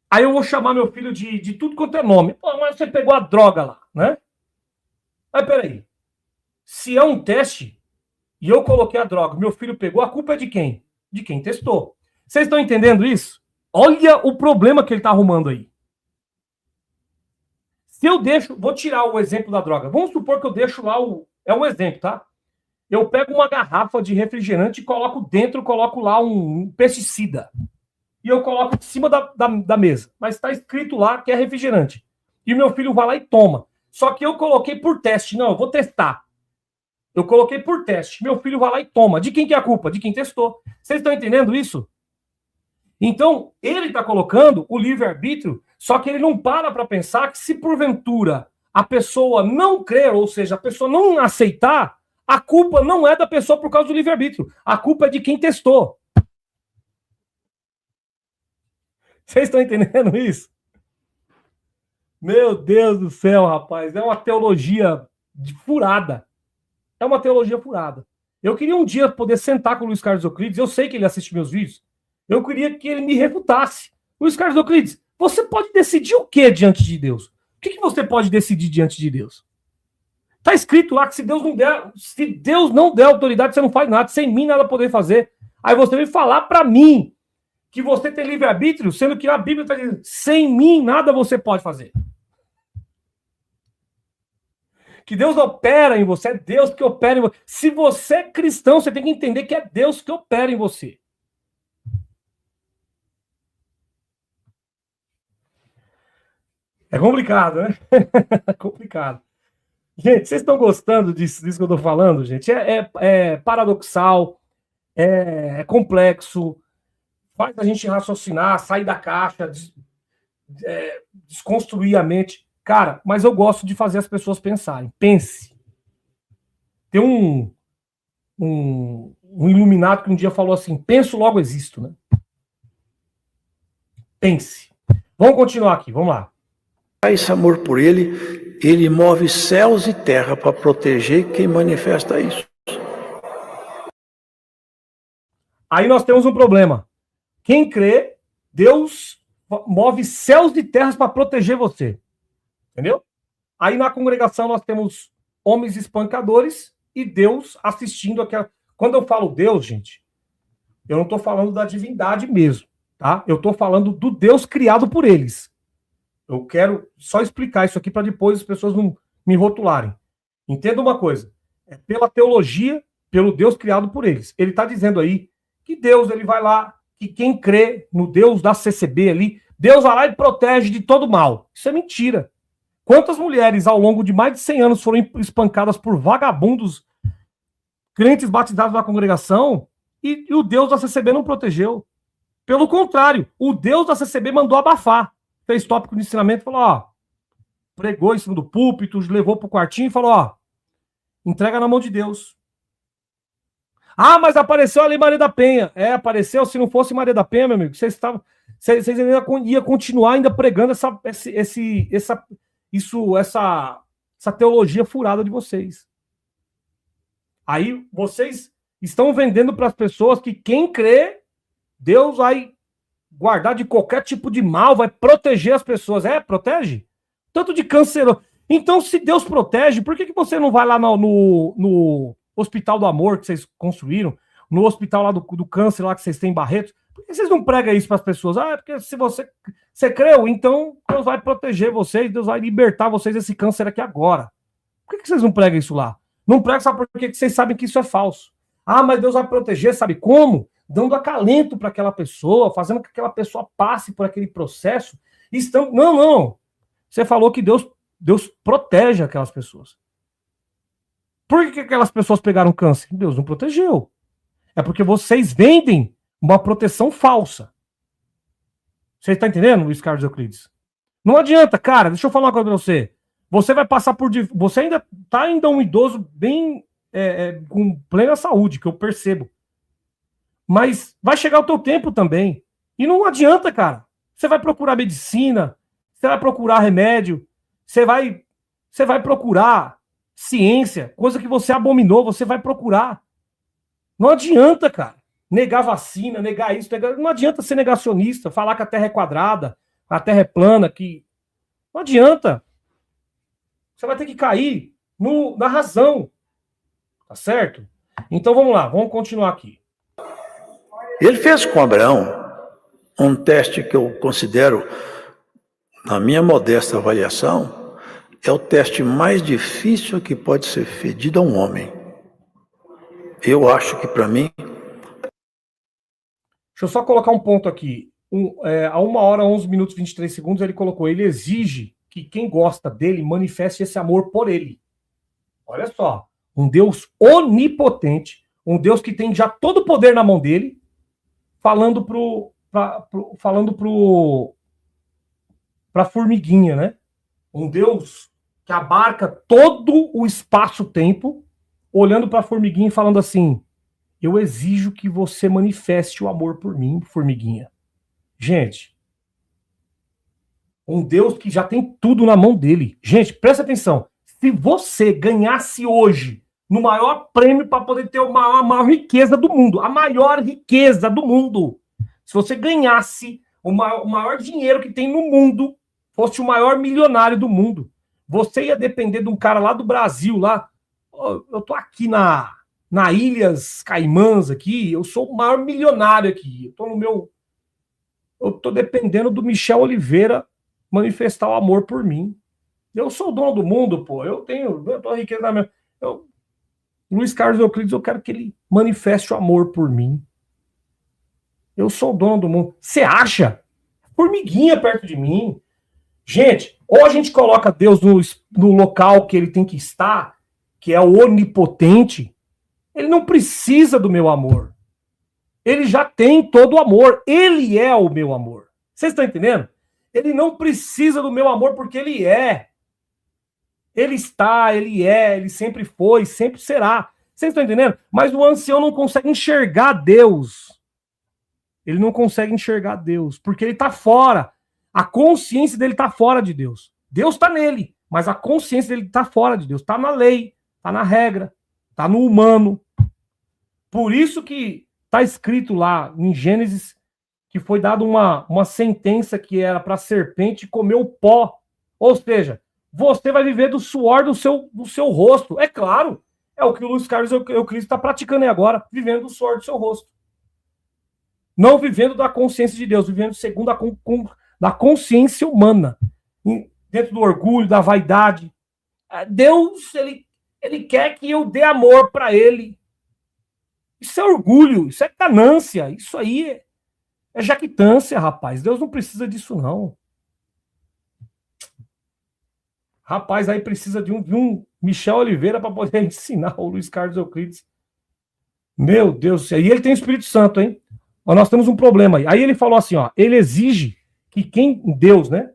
Aí eu vou chamar meu filho de tudo quanto é nome. Pô, mas você pegou a droga lá, né? Mas peraí. Se é um teste e eu coloquei a droga, meu filho pegou, a culpa é de quem? de quem testou. Vocês estão entendendo isso? Olha o problema que ele está arrumando aí. Se eu deixo, vou tirar o exemplo da droga. Vamos supor que eu deixo lá é um exemplo, tá? Eu pego uma garrafa de refrigerante e coloco lá um pesticida. E eu coloco em cima da mesa. Mas está escrito lá que é refrigerante. E o meu filho vai lá e toma. Só que eu coloquei por teste. Não, eu vou testar. Eu coloquei por teste. Meu filho vai lá e toma. De quem que é a culpa? De quem testou. Vocês estão entendendo isso? Então, ele está colocando o livre-arbítrio, só que ele não para pensar que se porventura a pessoa não crer, ou seja, a pessoa não aceitar, a culpa não é da pessoa por causa do livre-arbítrio. A culpa é de quem testou. Vocês estão entendendo isso? Meu Deus do céu, rapaz. É uma teologia furada. É uma teologia furada. Eu queria um dia poder sentar com o Luiz Carlos Euclides. Eu sei que ele assiste meus vídeos. Eu queria que ele me refutasse. Luiz Carlos Euclides, você pode decidir o que diante de Deus? O que você pode decidir diante de Deus? Está escrito lá que se Deus não der autoridade, você não faz nada. Sem mim, nada poder fazer. Aí você vem falar para mim que você tem livre-arbítrio, sendo que a Bíblia está dizendo, sem mim, nada você pode fazer. Que Deus opera em você, é Deus que opera em você. Se você é cristão, você tem que entender que é Deus que opera em você. É complicado, né? É complicado. Gente, vocês estão gostando disso que eu estou falando, gente? É paradoxal, é complexo, faz a gente raciocinar, sair da caixa, desconstruir a mente. Cara, mas eu gosto de fazer as pessoas pensarem. Pense. Tem um iluminado que um dia falou assim, penso, logo existo, né? Pense. Vamos continuar aqui, vamos lá. Esse amor por ele move céus e terra para proteger quem manifesta isso. Aí nós temos um problema. Quem crê, Deus move céus e terras para proteger você. Entendeu? Aí na congregação nós temos homens espancadores e Deus assistindo aquela. Quando eu falo Deus, gente, eu não estou falando da divindade mesmo, tá? Eu estou falando do Deus criado por eles. Eu quero só explicar isso aqui para depois as pessoas não me rotularem. Entenda uma coisa. É pela teologia, pelo Deus criado por eles. Ele está dizendo aí que Deus, ele vai lá, que quem crê no Deus da CCB ali, Deus vai lá e protege de todo mal. Isso é mentira. Quantas mulheres ao longo de mais de 100 anos foram espancadas por vagabundos, crentes batizados na congregação, e o Deus da CCB não protegeu. Pelo contrário, o Deus da CCB mandou abafar. Fez tópico de ensinamento e falou, ó, pregou em cima do púlpito, levou pro quartinho e falou, ó, entrega na mão de Deus. Ah, mas apareceu ali Maria da Penha. Apareceu, se não fosse Maria da Penha, meu amigo, vocês ainda iam continuar ainda pregando essa teologia furada de vocês. Aí vocês estão vendendo para as pessoas que quem crê, Deus vai guardar de qualquer tipo de mal, vai proteger as pessoas. Protege? Tanto de câncer. Então, se Deus protege, por que você não vai lá no Hospital do Amor que vocês construíram, no hospital lá do câncer lá que vocês têm em Barretos? Por que vocês não pregam isso para as pessoas? Porque se você creu, então Deus vai proteger vocês, Deus vai libertar vocês desse câncer aqui agora. Por que vocês não pregam isso lá? Não pregam, sabe por quê? Porque vocês sabem que isso é falso. Mas Deus vai proteger, sabe como? Dando acalento para aquela pessoa, fazendo com que aquela pessoa passe por aquele processo. Não. Você falou que Deus protege aquelas pessoas. Por que aquelas pessoas pegaram câncer? Deus não protegeu. É porque vocês vendem uma proteção falsa. Você está entendendo, Luiz Carlos Euclides? Não adianta, cara, deixa eu falar uma coisa para você. Você vai passar por... Você ainda está um idoso bem... com plena saúde, que eu percebo. Mas vai chegar o teu tempo também. E não adianta, cara. Você vai procurar medicina, você vai procurar remédio, você vai procurar ciência, coisa que você abominou, você vai procurar. Não adianta, cara. Negar vacina, negar isso, não adianta ser negacionista, falar que a Terra é quadrada, a Terra é plana, que... Não adianta. Você vai ter que cair na razão. Tá certo? Então vamos lá, vamos continuar aqui. Ele fez com Abraão um teste que eu considero, na minha modesta avaliação, é o teste mais difícil que pode ser fedido a um homem. Eu acho que, para mim... Deixa eu só colocar um ponto aqui. A 1h, 11 minutos e 23 segundos, ele colocou: ele exige que quem gosta dele manifeste esse amor por ele. Olha só, um Deus onipotente, um Deus que tem já todo o poder na mão dele, falando pra formiguinha, né? Um Deus que abarca todo o espaço-tempo, olhando para a formiguinha e falando assim: eu exijo que você manifeste o amor por mim, formiguinha. Gente, um Deus que já tem tudo na mão dele. Gente, presta atenção. Se você ganhasse hoje no maior prêmio para poder ter a maior riqueza do mundo, a maior riqueza do mundo, se você ganhasse o maior dinheiro que tem no mundo, fosse o maior milionário do mundo, você ia depender de um cara lá do Brasil, lá. Eu tô aqui na Ilhas Caimãs aqui, eu sou o maior milionário aqui. Eu tô dependendo do Michel Oliveira manifestar o amor por mim. Eu sou o dono do mundo, pô. Eu tô a riqueza na minha... Luiz Carlos Euclides, eu quero que ele manifeste o amor por mim. Eu sou o dono do mundo. Você acha? Formiguinha perto de mim. Gente, ou a gente coloca Deus no local que ele tem que estar, que é o onipotente. Ele não precisa do meu amor. Ele já tem todo o amor. Ele é o meu amor. Vocês estão entendendo? Ele não precisa do meu amor porque ele é. Ele está, ele é, ele sempre foi, sempre será. Vocês estão entendendo? Mas o ancião não consegue enxergar Deus. Ele não consegue enxergar Deus, porque ele está fora. A consciência dele está fora de Deus. Deus está nele, mas a consciência dele está fora de Deus. Está na lei, está na regra, está no humano. Por isso que está escrito lá em Gênesis que foi dada uma sentença que era para a serpente comer o pó. Ou seja, você vai viver do suor do seu rosto. É claro, é o que o Luiz Carlos Euclides está praticando aí agora, vivendo do suor do seu rosto. Não vivendo da consciência de Deus, vivendo segundo da consciência humana, dentro do orgulho, da vaidade. Deus, ele quer que eu dê amor para ele. Isso é orgulho, isso é ganância, isso aí é jactância, rapaz. Deus não precisa disso, não. Rapaz, aí precisa de um Michel Oliveira para poder ensinar o Luiz Carlos Euclides. Meu Deus do céu. E ele tem o Espírito Santo, hein? Ó, nós temos um problema aí. Aí ele falou assim, ó, ele exige que Deus, né?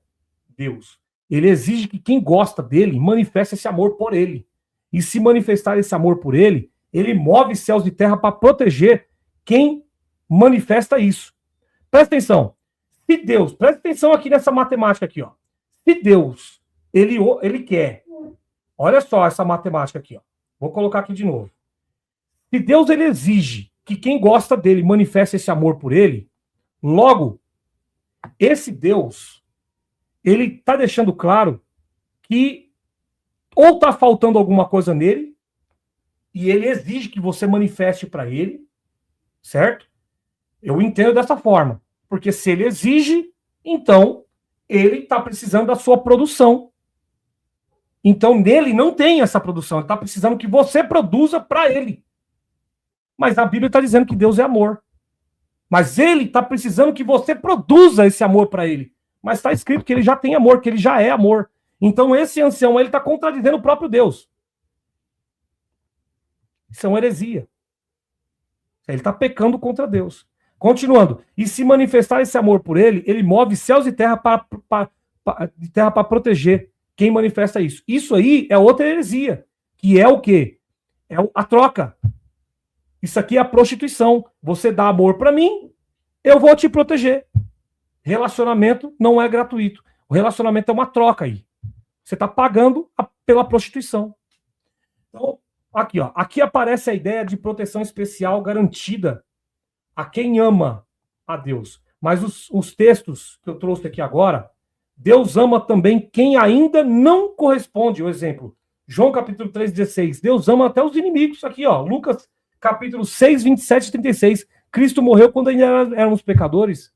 Deus. Ele exige que quem gosta dele manifeste esse amor por ele. E se manifestar esse amor por ele, ele move céus e terra para proteger quem manifesta isso. Presta atenção. Se Deus, presta atenção aqui nessa matemática aqui, ó. Se Deus, ele quer, olha só essa matemática aqui, ó. Vou colocar aqui de novo. Se Deus, ele exige que quem gosta dele manifeste esse amor por ele, logo, esse Deus, ele está deixando claro que ou está faltando alguma coisa nele, e ele exige que você manifeste para ele, certo? Eu entendo dessa forma, porque se ele exige, então ele está precisando da sua produção. Então nele não tem essa produção, ele está precisando que você produza para ele. Mas a Bíblia está dizendo que Deus é amor. Mas ele está precisando que você produza esse amor para ele. Mas está escrito que ele já tem amor, que ele já é amor. Então esse ancião, ele está contradizendo o próprio Deus. Isso é uma heresia. Ele está pecando contra Deus. Continuando. E se manifestar esse amor por ele, ele move céus e terra para proteger quem manifesta isso. Isso aí é outra heresia. Que é o quê? É a troca. Isso aqui é a prostituição. Você dá amor para mim, eu vou te proteger. Relacionamento não é gratuito. O relacionamento é uma troca aí. Você está pagando pela prostituição. Então, aqui, ó. Aqui aparece a ideia de proteção especial garantida a quem ama a Deus. Mas os textos que eu trouxe aqui agora, Deus ama também quem ainda não corresponde. O exemplo, João capítulo 3,16. Deus ama até os inimigos. Aqui, ó. Lucas capítulo 6, 27 e 36. Cristo morreu quando ainda éramos pecadores.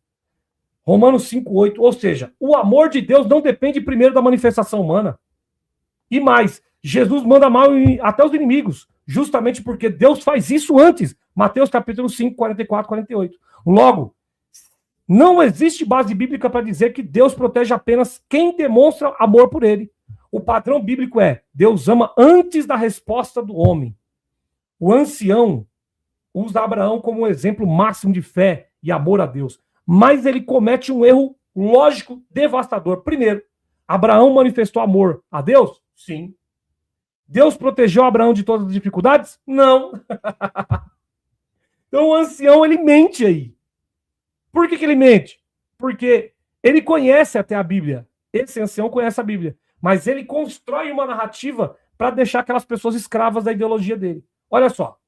Romanos 5:8. Ou seja, o amor de Deus não depende primeiro da manifestação humana. E mais, Jesus manda mal até os inimigos, justamente porque Deus faz isso antes. Mateus capítulo 5, 44, 48. Logo, não existe base bíblica para dizer que Deus protege apenas quem demonstra amor por ele. O padrão bíblico é: Deus ama antes da resposta do homem. O ancião usa Abraão como um exemplo máximo de fé e amor a Deus. Mas ele comete um erro lógico devastador. Primeiro, Abraão manifestou amor a Deus? Sim. Deus protegeu Abraão de todas as dificuldades? Não. Então o ancião, ele mente aí. Por que ele mente? Porque ele conhece até a Bíblia. Esse ancião conhece a Bíblia. Mas ele constrói uma narrativa para deixar aquelas pessoas escravas da ideologia dele. Olha só.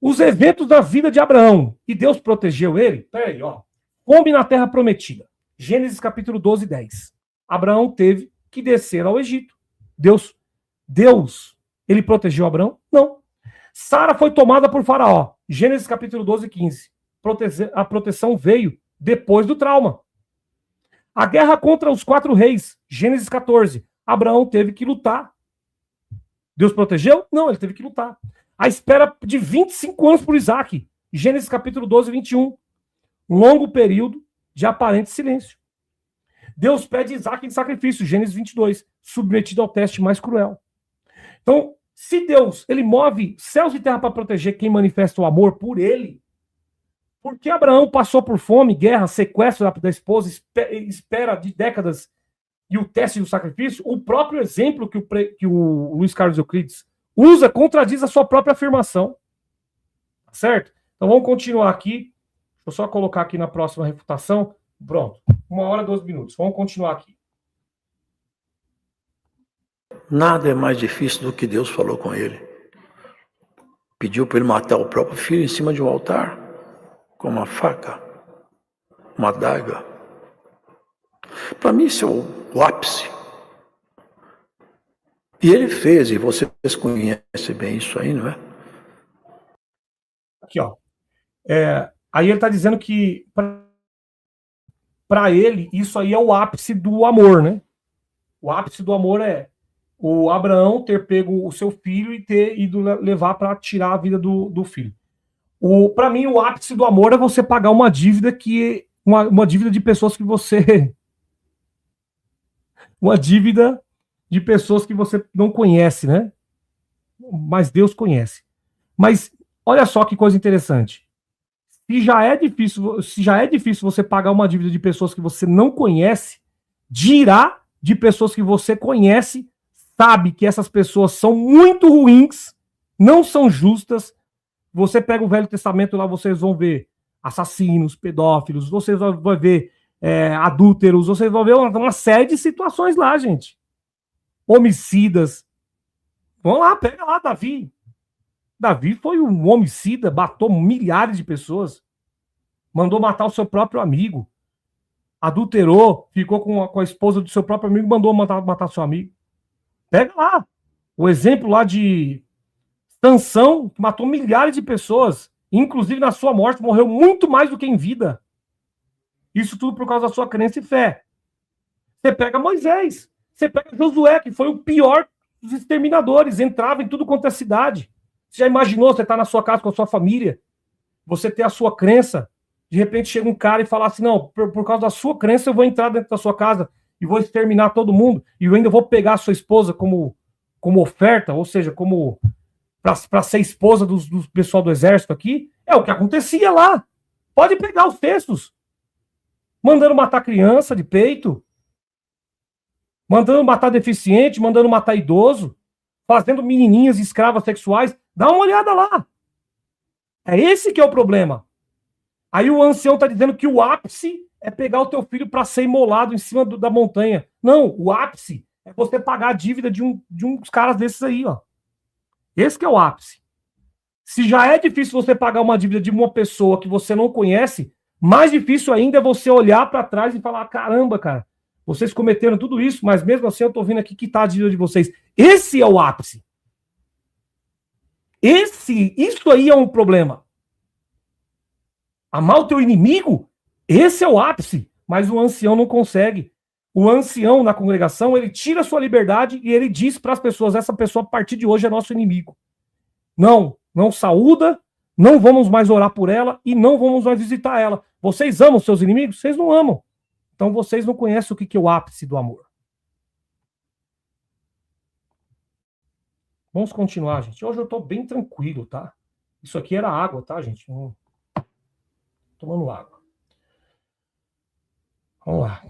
Os eventos da vida de Abraão. E Deus protegeu ele. Peraí, ó. Fome na terra prometida. Gênesis capítulo 12, 10. Abraão teve que descer ao Egito. Deus, ele protegeu Abraão? Não. Sara foi tomada por Faraó. Gênesis capítulo 12, 15. A proteção veio depois do trauma. A guerra contra os 4 reis. Gênesis 14. Abraão teve que lutar. Deus protegeu? Não, ele teve que lutar. A espera de 25 anos por Isaac. Gênesis capítulo 12, 21. Um longo período de aparente silêncio. Deus pede Isaac em sacrifício. Gênesis 22. Submetido ao teste mais cruel. Então, se Deus, ele move céus e terra para proteger quem manifesta o amor por ele, por que Abraão passou por fome, guerra, sequestro da esposa, espera de décadas e o teste do sacrifício? O próprio exemplo que o Luiz Carlos Euclides usa contradiz a sua própria afirmação. Certo? Então vamos continuar aqui. Deixa eu só colocar aqui na próxima refutação. Pronto. 1h, 12 minutos. Vamos continuar aqui. Nada é mais difícil do que Deus falou com ele. Pediu para ele matar o próprio filho em cima de um altar, com uma faca, uma adaga. Para mim isso é o ápice. E ele fez, e vocês conhecem bem isso aí, não é? Aqui, ó. Aí ele está dizendo que para ele isso aí é o ápice do amor, né? O ápice do amor é o Abraão ter pego o seu filho e ter ido levar para tirar a vida do filho. Para mim, o ápice do amor é você pagar uma dívida que uma dívida de pessoas que você uma dívida de pessoas que você não conhece, né? Mas Deus conhece. Mas olha só que coisa interessante. Se já é difícil você pagar uma dívida de pessoas que você não conhece, dirá de pessoas que você conhece, sabe que essas pessoas são muito ruins, não são justas. Você pega o Velho Testamento lá, vocês vão ver assassinos, pedófilos, vocês vão ver adúlteros, vocês vão ver uma série de situações lá, gente. Homicidas. Vamos lá, pega lá, Davi. Davi foi um homicida, matou milhares de pessoas, mandou matar o seu próprio amigo, adulterou, ficou com a esposa do seu próprio amigo, mandou matar seu amigo. Pega lá o exemplo lá de Sansão, que matou milhares de pessoas, inclusive na sua morte, morreu muito mais do que em vida. Isso tudo por causa da sua crença e fé. Você pega Moisés, você pega Josué, que foi o pior dos exterminadores, entrava em tudo quanto é cidade. Você já imaginou você estar na sua casa com a sua família, você ter a sua crença, de repente chega um cara e fala assim, não, por causa da sua crença eu vou entrar dentro da sua casa e vou exterminar todo mundo, e eu ainda vou pegar a sua esposa como oferta, ou seja, como para ser esposa do pessoal do exército aqui. É o que acontecia lá. Pode pegar os textos. Mandando matar criança de peito, mandando matar deficiente, mandando matar idoso, fazendo menininhas escravas sexuais. Dá uma olhada lá. É esse que é o problema. Aí o ancião está dizendo que o ápice é pegar o teu filho para ser imolado em cima da montanha. Não, o ápice é você pagar a dívida de uns caras desses aí, ó. Esse que é o ápice. Se já é difícil você pagar uma dívida de uma pessoa que você não conhece, mais difícil ainda é você olhar para trás e falar, caramba, cara, vocês cometeram tudo isso, mas mesmo assim eu tô vindo aqui quitar a dívida de vocês. Esse é o ápice. Isso aí é um problema. Amar o teu inimigo? Esse é o ápice. Mas o ancião não consegue. O ancião na congregação, ele tira a sua liberdade e ele diz para as pessoas, essa pessoa a partir de hoje é nosso inimigo. Não saúda, não vamos mais orar por ela e não vamos mais visitar ela. Vocês amam seus inimigos? Vocês não amam. Então vocês não conhecem o que é o ápice do amor. Vamos continuar, gente. Hoje eu tô bem tranquilo, tá? Isso aqui era água, tá, gente? Tomando água. Vamos lá.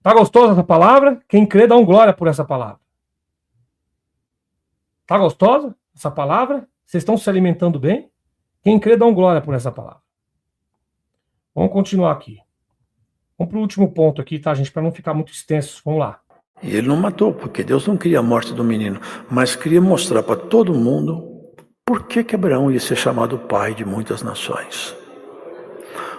Tá gostosa essa palavra? Quem crê, dá um glória por essa palavra. Tá gostosa essa palavra? Vocês estão se alimentando bem? Quem crê, dá um glória por essa palavra. Vamos continuar aqui. Vamos para o último ponto aqui, tá, gente? Para não ficar muito extenso. Vamos lá. E ele não matou, porque Deus não queria a morte do menino, mas queria mostrar para todo mundo por que Abraão ia ser chamado pai de muitas nações.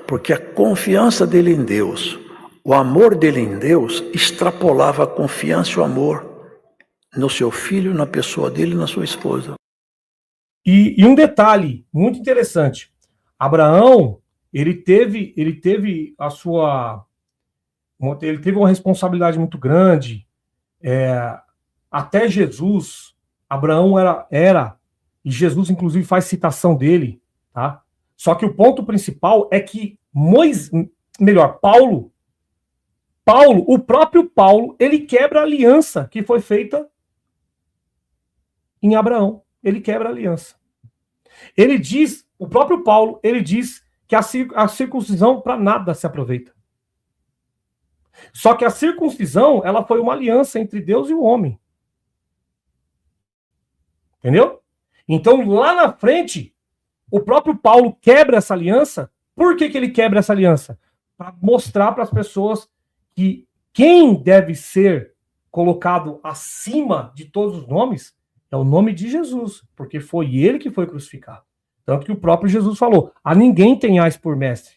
Porque a confiança dele em Deus, o amor dele em Deus, extrapolava a confiança e o amor no seu filho, na pessoa dele e na sua esposa. E um detalhe muito interessante. Abraão, ele teve uma responsabilidade muito grande. Até Jesus, Abraão era, e Jesus inclusive faz citação dele, tá? Só que o ponto principal é que o próprio Paulo, ele quebra a aliança que foi feita em Abraão. Ele quebra a aliança. Ele diz, o próprio Paulo, ele diz que a circuncisão para nada se aproveita. Só que a circuncisão, ela foi uma aliança entre Deus e o homem. Entendeu? Então, lá na frente, o próprio Paulo quebra essa aliança. Por que ele quebra essa aliança? Para mostrar para as pessoas que quem deve ser colocado acima de todos os nomes é o nome de Jesus, porque foi ele que foi crucificado. Tanto que o próprio Jesus falou, a ninguém tenhais por mestre.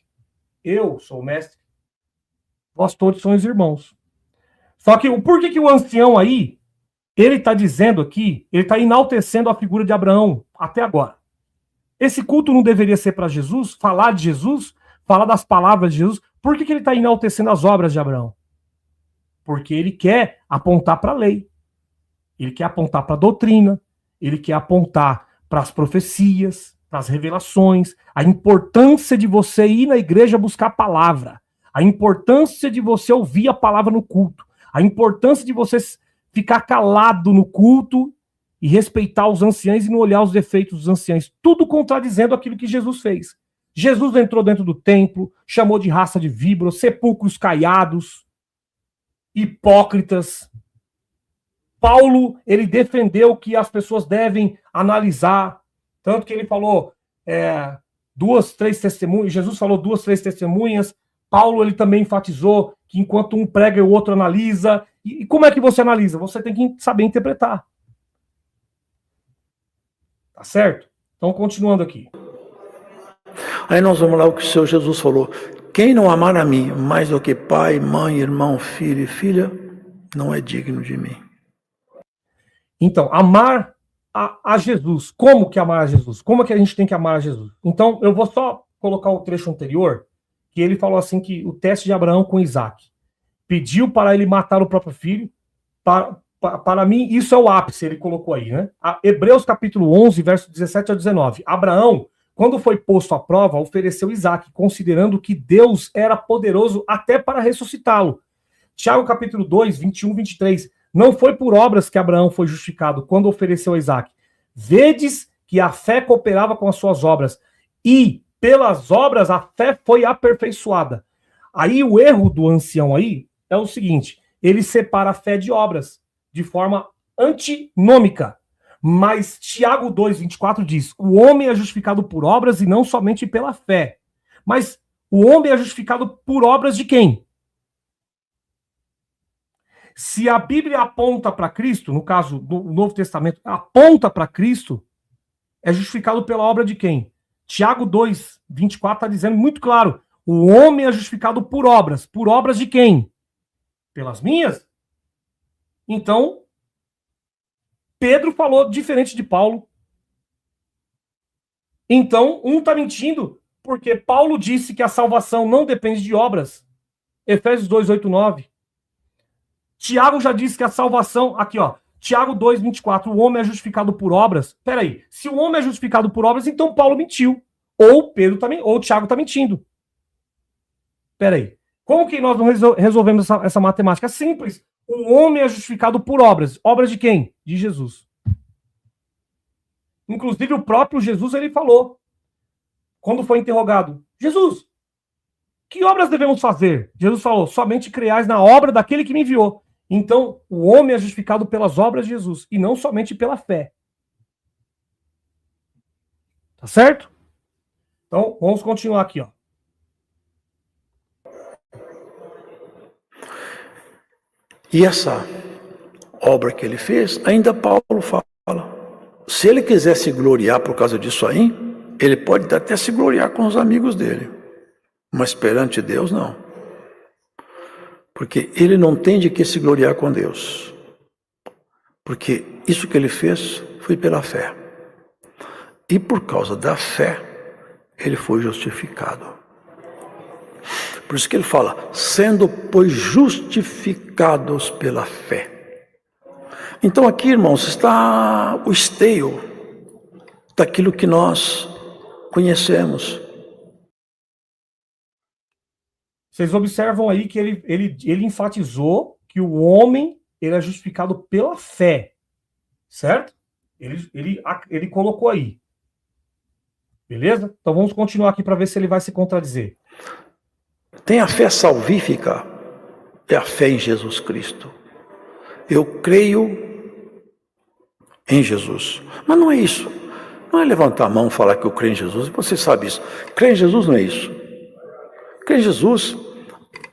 Eu sou o mestre. Vós todos sois irmãos. Só que por que o ancião aí, ele está dizendo aqui, ele está enaltecendo a figura de Abraão até agora. Esse culto não deveria ser para Jesus, falar de Jesus, falar das palavras de Jesus. Por que ele está enaltecendo as obras de Abraão? Porque ele quer apontar para a lei. Ele quer apontar para a doutrina, ele quer apontar para as profecias, para as revelações, a importância de você ir na igreja buscar a palavra, a importância de você ouvir a palavra no culto, a importância de você ficar calado no culto e respeitar os anciãos e não olhar os defeitos dos anciãos, tudo contradizendo aquilo que Jesus fez. Jesus entrou dentro do templo, chamou de raça de víboras, sepulcros caiados, hipócritas. Paulo, ele defendeu que as pessoas devem analisar, tanto que ele falou 2, 3 testemunhas, Jesus falou 2, 3 testemunhas, Paulo, ele também enfatizou que enquanto um prega, o outro analisa. E como é que você analisa? Você tem que saber interpretar. Tá certo? Então, continuando aqui. Aí nós vamos lá o que o Senhor Jesus falou. Quem não amar a mim mais do que pai, mãe, irmão, filho e filha, não é digno de mim. Então, amar a Jesus. Como que amar a Jesus? Como é que a gente tem que amar a Jesus? Então, eu vou só colocar o trecho anterior, que ele falou assim que o teste de Abraão com Isaac. Pediu para ele matar o próprio filho. Para mim, isso é o ápice, ele colocou aí, né? Hebreus capítulo 11, verso 17 a 19. Abraão, quando foi posto à prova, ofereceu Isaac, considerando que Deus era poderoso até para ressuscitá-lo. Tiago capítulo 2, 21, 23. Não foi por obras que Abraão foi justificado quando ofereceu a Isaac. Vedes que a fé cooperava com as suas obras, e pelas obras a fé foi aperfeiçoada. Aí o erro do ancião aí é o seguinte, ele separa a fé de obras, de forma antinômica. Mas Tiago 2, 24 diz, o homem é justificado por obras e não somente pela fé. Mas o homem é justificado por obras de quem? Se a Bíblia aponta para Cristo, no caso do Novo Testamento, aponta para Cristo, é justificado pela obra de quem? Tiago 2, 24 está dizendo muito claro, o homem é justificado por obras de quem? Pelas minhas? Então, Pedro falou diferente de Paulo. Então, um está mentindo porque Paulo disse que a salvação não depende de obras. Efésios 2, 8, 9. Tiago já disse que a salvação... Aqui, ó. Tiago 2, 24. O homem é justificado por obras. Peraí. Se o homem é justificado por obras, então Paulo mentiu. Ou Pedro também, ou Tiago está mentindo. Peraí. Como que nós não resolvemos essa matemática? É simples. O homem é justificado por obras. Obras de quem? De Jesus. Inclusive o próprio Jesus, ele falou, quando foi interrogado, Jesus, que obras devemos fazer? Jesus falou, somente creais na obra daquele que me enviou. Então, o homem é justificado pelas obras de Jesus, e não somente pela fé. Tá certo? Então, vamos continuar aqui, ó. E essa obra que ele fez, ainda Paulo fala, se ele quiser se gloriar por causa disso aí, ele pode até se gloriar com os amigos dele, mas perante Deus não, porque ele não tem de que se gloriar com Deus, porque isso que ele fez foi pela fé, e por causa da fé ele foi justificado. Por isso que ele fala, sendo, pois, justificados pela fé. Então aqui, irmãos, está o esteio daquilo que nós conhecemos. Vocês observam aí que ele enfatizou que o homem ele é justificado pela fé. Certo? Ele colocou aí. Beleza? Então vamos continuar aqui para ver se ele vai se contradizer. Tem a fé salvífica, é a fé em Jesus Cristo. Eu creio em Jesus. Mas não é isso. Não é levantar a mão e falar que eu creio em Jesus. Você sabe isso. Crer em Jesus não é isso. Crer em Jesus,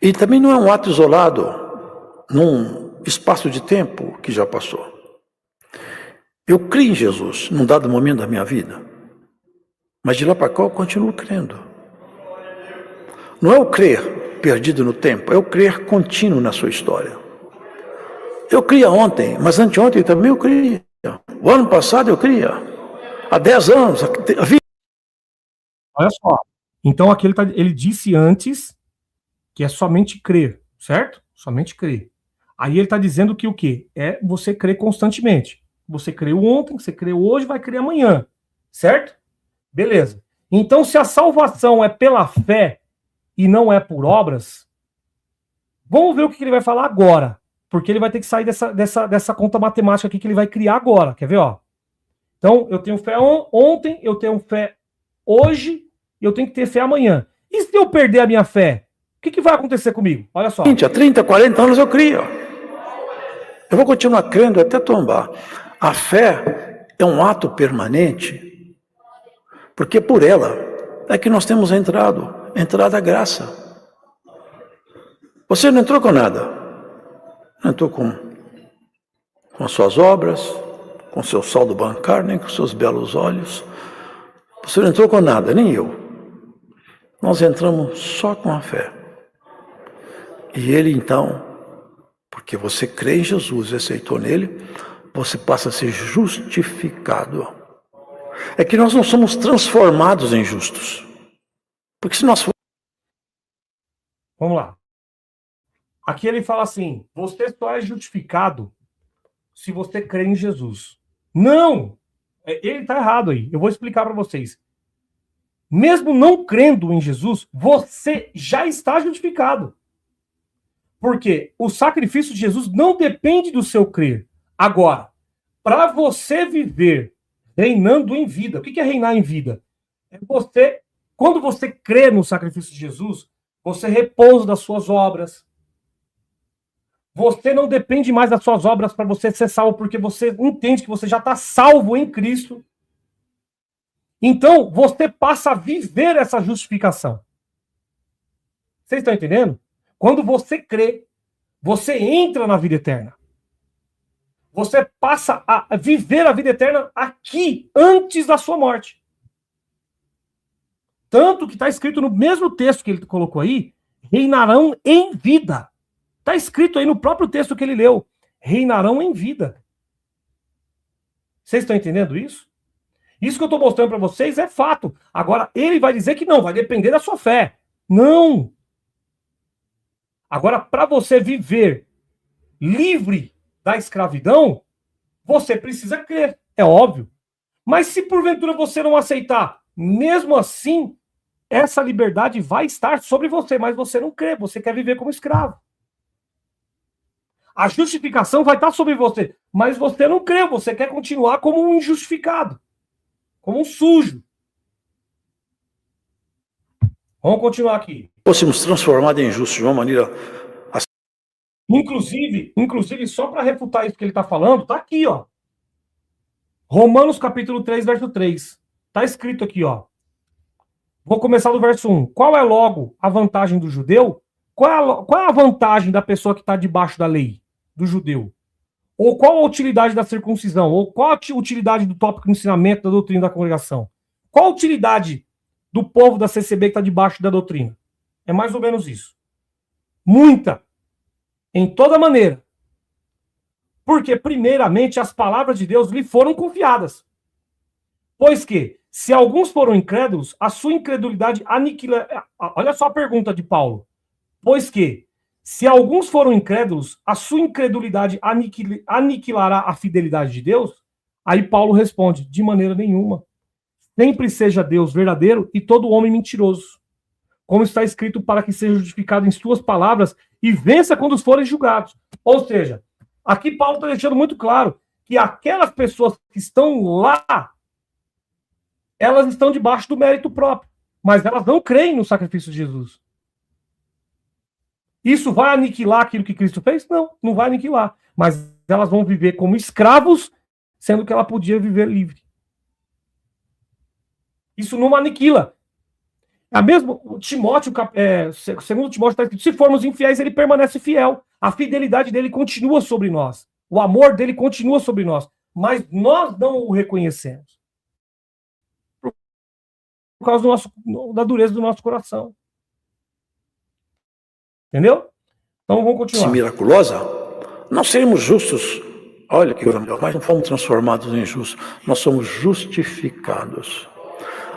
e também não é um ato isolado, num espaço de tempo que já passou. Eu creio em Jesus num dado momento da minha vida. Mas de lá para cá eu continuo crendo. Não é o crer perdido no tempo, é o crer contínuo na sua história. Eu cria ontem, mas anteontem também eu cria. O ano passado eu cria. Há 10 anos. Olha só. Então aqui ele disse antes que é somente crer, certo? Somente crer. Aí ele está dizendo que o quê? É você crer constantemente. Você creu ontem, você creu hoje, vai crer amanhã. Certo? Beleza. Então, se a salvação é pela fé e não é por obras, vamos ver o que ele vai falar agora. Porque ele vai ter que sair dessa conta matemática aqui que ele vai criar agora. Quer ver, ó? Então, eu tenho fé ontem, eu tenho fé hoje, e eu tenho que ter fé amanhã. E se eu perder a minha fé? O que vai acontecer comigo? Olha só. 20, 30, 40 anos eu crio. Eu vou continuar crendo até tombar. A fé é um ato permanente, porque por ela é que nós temos entrado à graça. Você não entrou com nada. Não entrou com as suas obras, com seu saldo bancário, nem com seus belos olhos. Você não entrou com nada, nem eu. Nós entramos só com a fé. E ele então, porque você crê em Jesus e aceitou nele, você passa a ser justificado. É que nós não somos transformados em justos. Porque se nós formos... Vamos lá. Aqui ele fala assim, você só é justificado se você crê em Jesus. Não! Ele está errado aí. Eu vou explicar para vocês. Mesmo não crendo em Jesus, você já está justificado. Porque o sacrifício de Jesus não depende do seu crer. Agora, para você viver reinando em vida, o que é reinar em vida? É você, quando você crê no sacrifício de Jesus, você repousa das suas obras. Você não depende mais das suas obras para você ser salvo, porque você entende que você já está salvo em Cristo. Então, você passa a viver essa justificação. Vocês estão entendendo? Quando você crê, você entra na vida eterna. Você passa a viver a vida eterna aqui, antes da sua morte. Tanto que está escrito no mesmo texto que ele colocou aí, reinarão em vida. Está escrito aí no próprio texto que ele leu. Reinarão em vida. Vocês estão entendendo isso? Isso que eu estou mostrando para vocês é fato. Agora, ele vai dizer que não, vai depender da sua fé. Não! Agora, para você viver livre da escravidão, você precisa crer, é óbvio. Mas se porventura você não aceitar, mesmo assim, essa liberdade vai estar sobre você, mas você não crê, você quer viver como escravo. A justificação vai estar sobre você, mas você não crê, você quer continuar como um injustificado, como um sujo. Vamos continuar aqui. Fôssemos transformados em justos de uma maneira... Inclusive, só para refutar isso que ele está falando, está aqui, ó. Romanos capítulo 3, verso 3. Está escrito aqui, ó. Vou começar do verso 1. Qual é logo a vantagem do judeu? Qual é a vantagem da pessoa que está debaixo da lei, do judeu? Ou qual a utilidade da circuncisão? Ou qual a utilidade do tópico do ensinamento da doutrina da congregação? Qual a utilidade do povo da CCB que está debaixo da doutrina? É mais ou menos isso. Muita. Em toda maneira. Porque, primeiramente, as palavras de Deus lhe foram confiadas. Pois que, se alguns foram incrédulos, a sua incredulidade aniquila... Olha só a pergunta de Paulo. Pois que, se alguns foram incrédulos, a sua incredulidade aniquilará a fidelidade de Deus? Aí Paulo responde, de maneira nenhuma. Sempre seja Deus verdadeiro e todo homem mentiroso. Como está escrito, para que seja justificado em suas palavras e vença quando forem julgados. Ou seja, aqui Paulo está deixando muito claro que aquelas pessoas que estão lá, elas estão debaixo do mérito próprio, mas elas não creem no sacrifício de Jesus. Isso vai aniquilar aquilo que Cristo fez? Não, não vai aniquilar. Mas elas vão viver como escravos, sendo que ela podia viver livre. Isso não aniquila. A mesmo Timóteo, segundo Timóteo está escrito, se formos infiéis, ele permanece fiel. A fidelidade dele continua sobre nós. O amor dele continua sobre nós. Mas nós não o reconhecemos. Por causa da dureza do nosso coração. Entendeu? Então vamos continuar. Se miraculosa, nós seremos justos. Olha que coisa melhor. Mas não fomos transformados em justos. Nós somos justificados.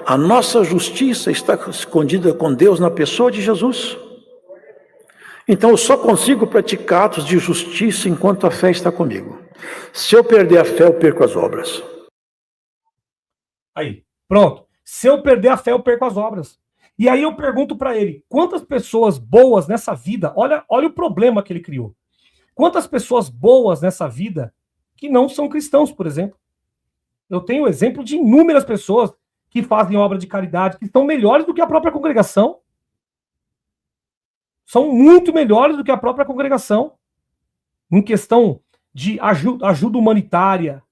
A nossa justiça está escondida com Deus na pessoa de Jesus. Então eu só consigo praticar atos de justiça enquanto a fé está comigo. Se eu perder a fé, eu perco as obras. Aí, pronto. Se eu perder a fé, eu perco as obras. E aí eu pergunto para ele, quantas pessoas boas nessa vida, olha o problema que ele criou. Quantas pessoas boas nessa vida que não são cristãos, por exemplo. Eu tenho exemplo de inúmeras pessoas que fazem obra de caridade, que são melhores do que a própria congregação. São muito melhores do que a própria congregação. Em questão de ajuda humanitária,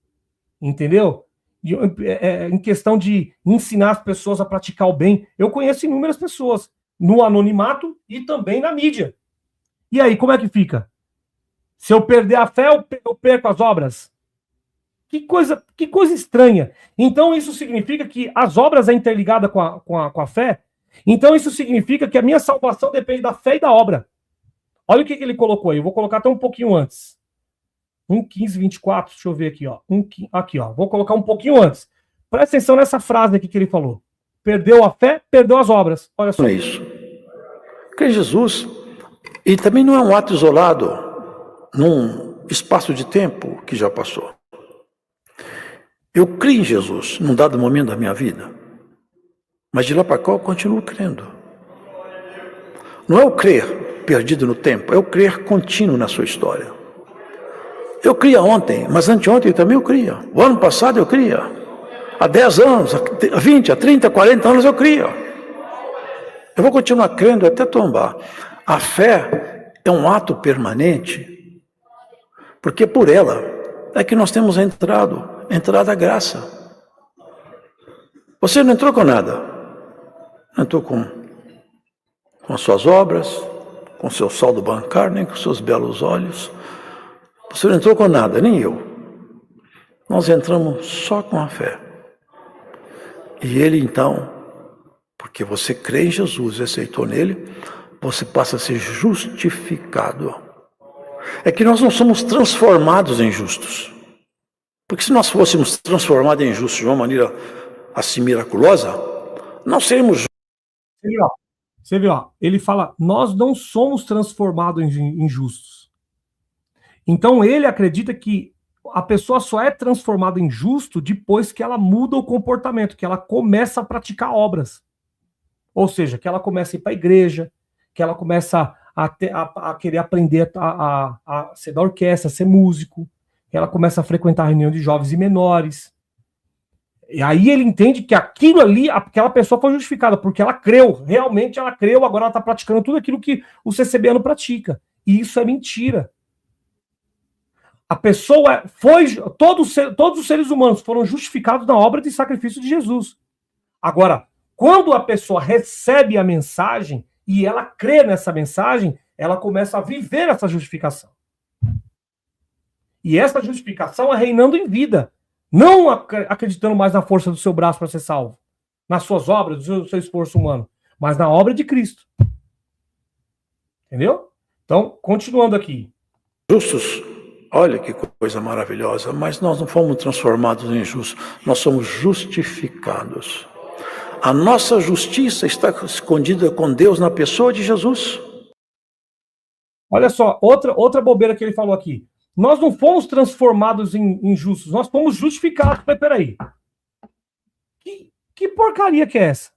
entendeu? Em questão de ensinar as pessoas a praticar o bem. Eu conheço inúmeras pessoas no anonimato e também na mídia. E aí, como é que fica? Se eu perder a fé, eu perco as obras? Que coisa estranha. Então isso significa que as obras é interligada com a fé? Então isso significa que a minha salvação depende da fé e da obra. Olha o que ele colocou aí. Eu vou colocar até um pouquinho antes. 1:15:24, deixa eu ver aqui, ó. Aqui, ó. Vou colocar um pouquinho antes. Presta atenção nessa frase aqui que ele falou. Perdeu a fé, perdeu as obras. Olha só. Não é isso. Crer em Jesus, e também não é um ato isolado num espaço de tempo que já passou. Eu criei em Jesus num dado momento da minha vida, mas de lá para cá eu continuo crendo. Não é o crer perdido no tempo, é o crer contínuo na sua história. Eu cria ontem, mas anteontem também eu cria. O ano passado eu cria. Há 10 anos, há 20, há 30, 40 anos eu cria. Eu vou continuar crendo até tombar. A fé é um ato permanente, porque por ela é que nós temos entrado à graça. Você não entrou com nada. Não entrou com as suas obras, com seu saldo bancário, nem com seus belos olhos. Você não entrou com nada, nem eu. Nós entramos só com a fé. E ele então, porque você crê em Jesus e aceitou nele, você passa a ser justificado. É que nós não somos transformados em justos. Porque se nós fôssemos transformados em justos de uma maneira assim miraculosa, não seríamos justos. Você viu, ó, ele fala, nós não somos transformados em justos. Então ele acredita que a pessoa só é transformada em justo depois que ela muda o comportamento, que ela começa a praticar obras. Ou seja, que ela começa a ir para a igreja, que ela começa a querer aprender a ser da orquestra, a ser músico, que ela começa a frequentar a reunião de jovens e menores. E aí ele entende que aquilo ali, aquela pessoa foi justificada, porque ela creu, realmente ela creu, agora ela está praticando tudo aquilo que o CCBano pratica. E isso é mentira. A pessoa todos os seres humanos foram justificados na obra de sacrifício de Jesus. Agora, quando a pessoa recebe a mensagem e ela crê nessa mensagem, ela começa a viver essa justificação. E essa justificação é reinando em vida. Não acreditando mais na força do seu braço para ser salvo, nas suas obras, do seu esforço humano, mas na obra de Cristo. Entendeu? Então, continuando aqui. Justos, olha que coisa maravilhosa, mas nós não fomos transformados em justos, nós somos justificados. A nossa justiça está escondida com Deus na pessoa de Jesus. Olha só, outra bobeira que ele falou aqui. Nós não fomos transformados em justos, nós fomos justificados. Mas peraí. Que porcaria que é essa?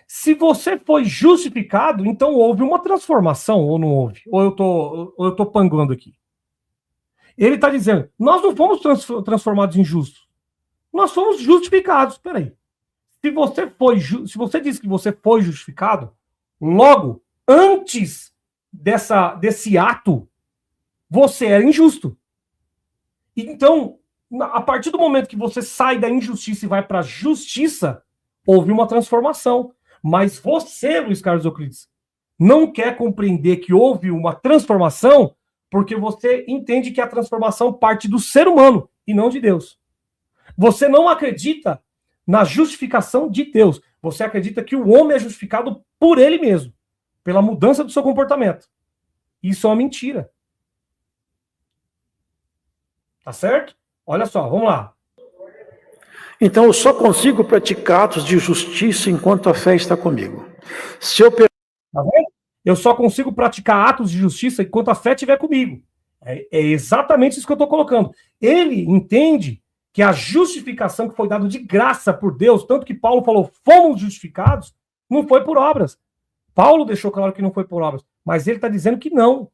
Se você foi justificado, então houve uma transformação, ou não houve? Ou eu tô panguando aqui? Ele está dizendo, nós não fomos transformados em justos. Nós fomos justificados. Peraí. Se você diz que você foi justificado, logo, antes desse ato, você era injusto. Então, a partir do momento que você sai da injustiça e vai para a justiça, houve uma transformação. Mas você, Luiz Carlos Euclides, não quer compreender que houve uma transformação porque você entende que a transformação parte do ser humano e não de Deus. Você não acredita na justificação de Deus. Você acredita que o homem é justificado por ele mesmo, pela mudança do seu comportamento. Isso é uma mentira. Tá certo? Olha só, vamos lá. Então eu só consigo praticar atos de justiça enquanto a fé está comigo. Se eu Tá vendo? Eu só consigo praticar atos de justiça enquanto a fé estiver comigo. É exatamente isso que eu estou colocando. Ele entende que a justificação que foi dada de graça por Deus, tanto que Paulo falou, fomos justificados, não foi por obras. Paulo deixou claro que não foi por obras, mas ele está dizendo que não.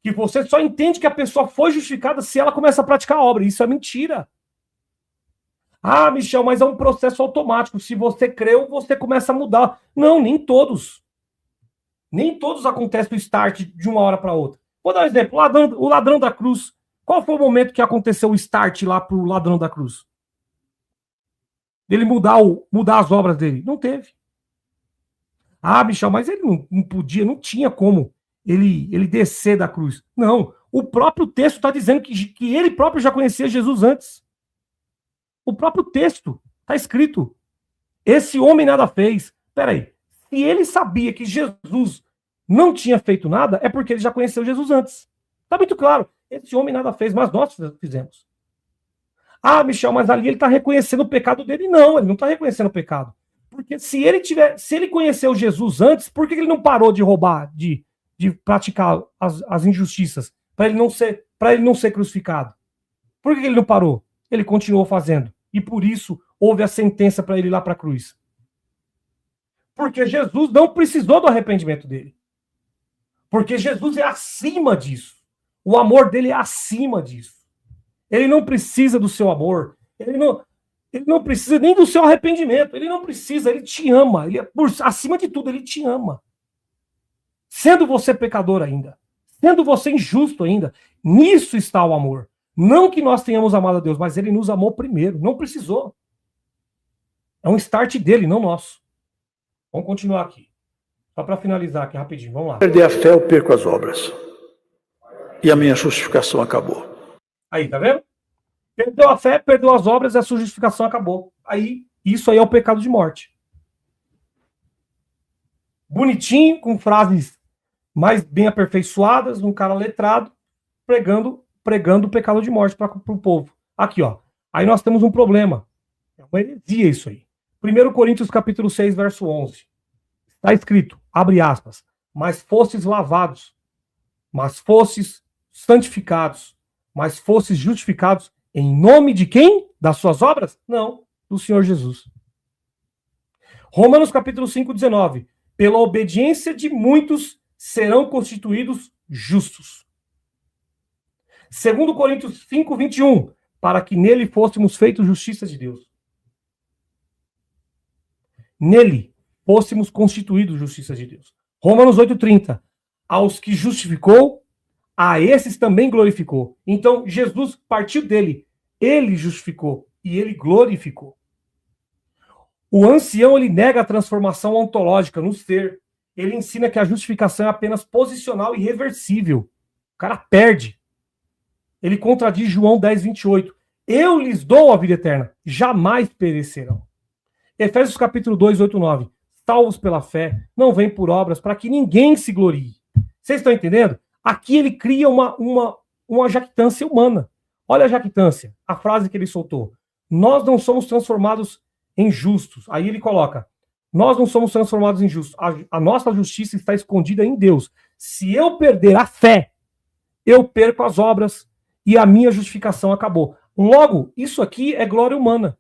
Que você só entende que a pessoa foi justificada se ela começa a praticar a obra. Isso é mentira. Ah, Michel, mas é um processo automático. Se você creu, você começa a mudar. Não, nem todos. Nem todos acontece o start de uma hora para outra. Vou dar um exemplo. O ladrão da cruz. Qual foi o momento que aconteceu o start lá para o ladrão da cruz? Dele mudar as obras dele? Não teve. Ah, Michel, mas ele não podia, não tinha como ele descer da cruz. Não. O próprio texto está dizendo que ele próprio já conhecia Jesus antes. O próprio texto está escrito. Esse homem nada fez. Peraí. Se ele sabia que Jesus não tinha feito nada, é porque ele já conheceu Jesus antes. Está muito claro. Esse homem nada fez, mas nós fizemos. Ah, Michel, mas ali ele está reconhecendo o pecado dele. Não, ele não está reconhecendo o pecado. Porque se ele conheceu Jesus antes, por que ele não parou de roubar, de praticar as injustiças, para ele não ser crucificado? Por que ele não parou? Ele continuou fazendo. E por isso houve a sentença para ele ir lá para a cruz. Porque Jesus não precisou do arrependimento dele. Porque Jesus é acima disso. O amor dele é acima disso. Ele não precisa do seu amor. Ele não precisa nem do seu arrependimento. Ele não precisa, ele te ama. Acima de tudo, ele te ama. Sendo você pecador ainda. Sendo você injusto ainda. Nisso está o amor. Não que nós tenhamos amado a Deus, mas ele nos amou primeiro. Não precisou. É um start dele, não nosso. Vamos continuar aqui. Só para finalizar aqui rapidinho. Vamos lá. perder a fé, eu perco as obras. E a minha justificação acabou. Aí, tá vendo? Perdeu a fé, perdeu as obras e a sua justificação acabou. Aí, isso aí é o pecado de morte. Bonitinho, com frases mais bem aperfeiçoadas, um cara letrado, pregando pregando o pecado de morte para o povo. Aqui, ó. Aí nós temos um problema. É uma heresia isso aí. 1 Coríntios capítulo 6, verso 11. Está escrito, abre aspas, mas fostes lavados, mas fostes santificados, mas fostes justificados em nome de quem? Das suas obras? Não, do Senhor Jesus. Romanos capítulo 5, 19. Pela obediência de muitos serão constituídos justos. 2 Coríntios 5, 21. Para que nele fôssemos feitos justiça de Deus. Nele fôssemos constituídos justiça de Deus. Romanos 8, 30. Aos que justificou, a esses também glorificou. Então, Jesus partiu dele. Ele justificou e ele glorificou. O ancião, ele nega a transformação ontológica no ser. Ele ensina que a justificação é apenas posicional e reversível. O cara perde. Ele contradiz João 10, 28. Eu lhes dou a vida eterna, jamais perecerão. Efésios capítulo 2, 8, 9. Salvos pela fé, não vem por obras, para que ninguém se glorie. Vocês estão entendendo? Aqui ele cria uma jactância humana. Olha a jactância, a frase que ele soltou. Nós não somos transformados em justos. Aí ele coloca, nós não somos transformados em justos. A nossa justiça está escondida em Deus. Se eu perder a fé, eu perco as obras e a minha justificação acabou. Logo, isso aqui é glória humana.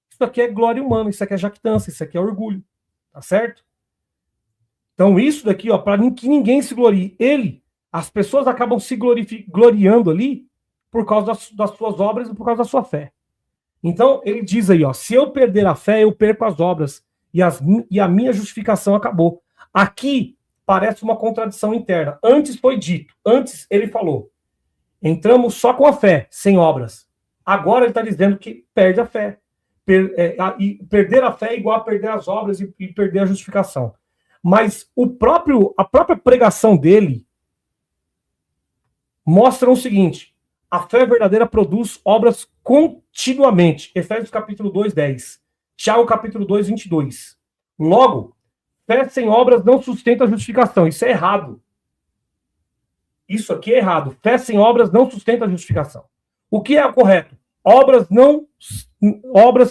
Isso aqui é glória humana, isso aqui é jactância, isso aqui é orgulho. Tá certo? Então isso daqui, ó, para que ninguém se glorie. As pessoas acabam se gloriando ali por causa das suas obras e por causa da sua fé. Então ele diz aí, ó, se eu perder a fé, eu perco as obras e a minha justificação acabou. Aqui parece uma contradição interna. Antes foi dito, antes ele falou, entramos só com a fé, sem obras. Agora ele está dizendo que perde a fé. Perder a fé é igual a perder as obras e perder a justificação. Mas a própria pregação dele mostra o seguinte, a fé verdadeira produz obras continuamente. Efésios capítulo 2, 10. Tiago capítulo 2, 22. Logo, fé sem obras não sustenta a justificação. Isso é errado. Isso aqui é errado. Fé sem obras não sustenta a justificação. O que é o correto? Obras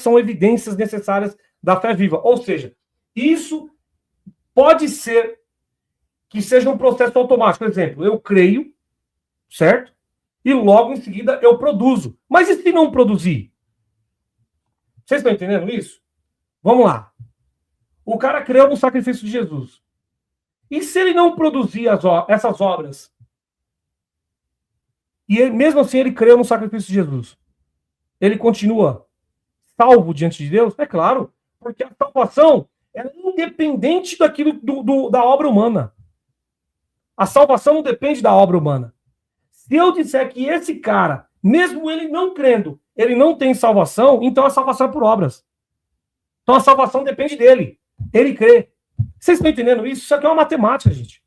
são evidências necessárias da fé viva. Ou seja, isso pode ser que seja um processo automático. Por exemplo, eu creio, certo? E logo em seguida eu produzo. Mas e se não produzir? Vocês estão entendendo isso? Vamos lá. O cara creu no sacrifício de Jesus. E se ele não produzir essas obras? E mesmo assim ele creu no sacrifício de Jesus. Ele continua salvo diante de Deus? É claro, porque a salvação é independente daquilo da obra humana. A salvação não depende da obra humana. Se eu disser que esse cara, mesmo ele não crendo, ele não tem salvação, então a salvação é por obras. Então a salvação depende dele. Ele crê. Vocês estão entendendo isso? Isso aqui é uma matemática, gente.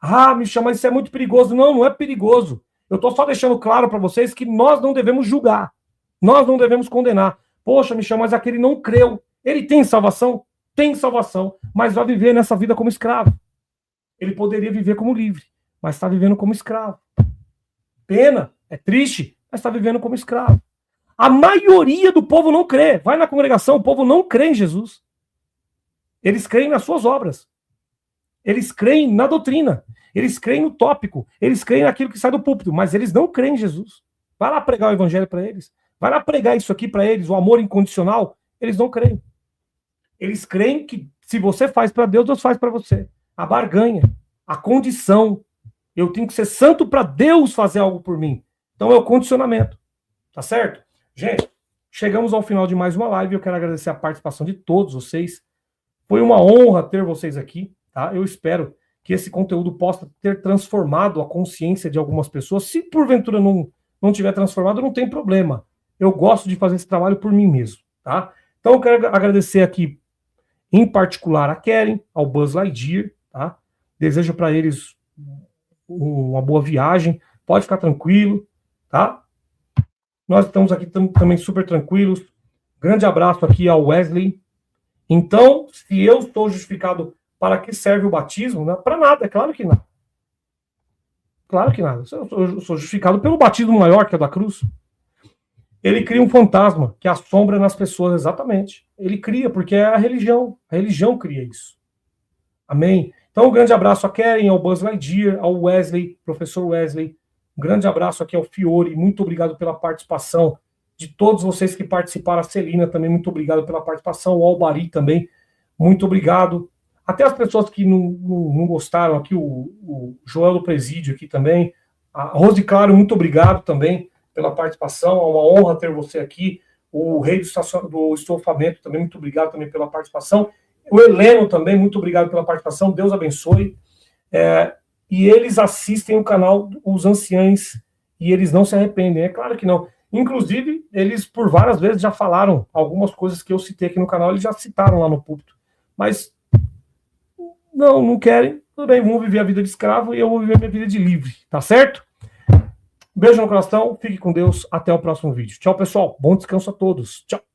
Ah, Michel, mas isso é muito perigoso. Não, não é perigoso. Eu estou só deixando claro para vocês que nós não devemos julgar. Nós não devemos condenar. Poxa, Michel, mas aquele não creu. Ele tem salvação? Tem salvação, mas vai viver nessa vida como escravo. Ele poderia viver como livre, mas está vivendo como escravo. Pena, é triste, mas está vivendo como escravo. A maioria do povo não crê. Vai na congregação, o povo não crê em Jesus. Eles creem nas suas obras. Eles creem na doutrina. Eles creem no tópico. Eles creem naquilo que sai do púlpito, mas eles não creem em Jesus. Vai lá pregar o evangelho para eles. Vai lá pregar isso aqui para eles, o amor incondicional. Eles não creem. Eles creem que se você faz para Deus, Deus faz para você. A barganha, a condição. Eu tenho que ser santo para Deus fazer algo por mim. Então é o condicionamento. Tá certo? Gente, chegamos ao final de mais uma live. Eu quero agradecer a participação de todos vocês. Foi uma honra ter vocês aqui. Tá? Eu espero que esse conteúdo possa ter transformado a consciência de algumas pessoas. Se porventura não tiver transformado, não tem problema. Eu gosto de fazer esse trabalho por mim mesmo. Tá? Então eu quero agradecer aqui, em particular, a Keren, ao Buzz Lightyear. Tá? Desejo para eles uma boa viagem. Pode ficar tranquilo. Tá? Nós estamos aqui também super tranquilos. Grande abraço aqui ao Wesley. Então, se eu estou justificado, para que serve o batismo? Para nada, é claro que não. Claro que nada. Eu sou justificado pelo batismo maior, que é o da cruz. Ele cria um fantasma que assombra nas pessoas, exatamente. Ele cria, porque é a religião. A religião cria isso. Amém? Então, um grande abraço a Karen, ao Buzz Lightyear, ao Wesley, professor Wesley. Um grande abraço aqui ao Fiore. Muito obrigado pela participação de todos vocês que participaram. A Celina também, muito obrigado pela participação. O Albari também, muito obrigado. Até as pessoas que não gostaram aqui, o Joel do Presídio aqui também. A Rose Claro, muito obrigado também pela participação. É uma honra ter você aqui. O Rei do Estofamento também, muito obrigado também pela participação. O Heleno também, muito obrigado pela participação. Deus abençoe. E eles assistem o canal Os Anciães e eles não se arrependem. É claro que não. Inclusive, eles por várias vezes já falaram algumas coisas que eu citei aqui no canal, eles já citaram lá no púlpito. Mas não querem. Tudo bem, vão viver a vida de escravo e eu vou viver a minha vida de livre. Tá certo? Beijo no coração, fique com Deus. Até o próximo vídeo. Tchau, pessoal. Bom descanso a todos. Tchau.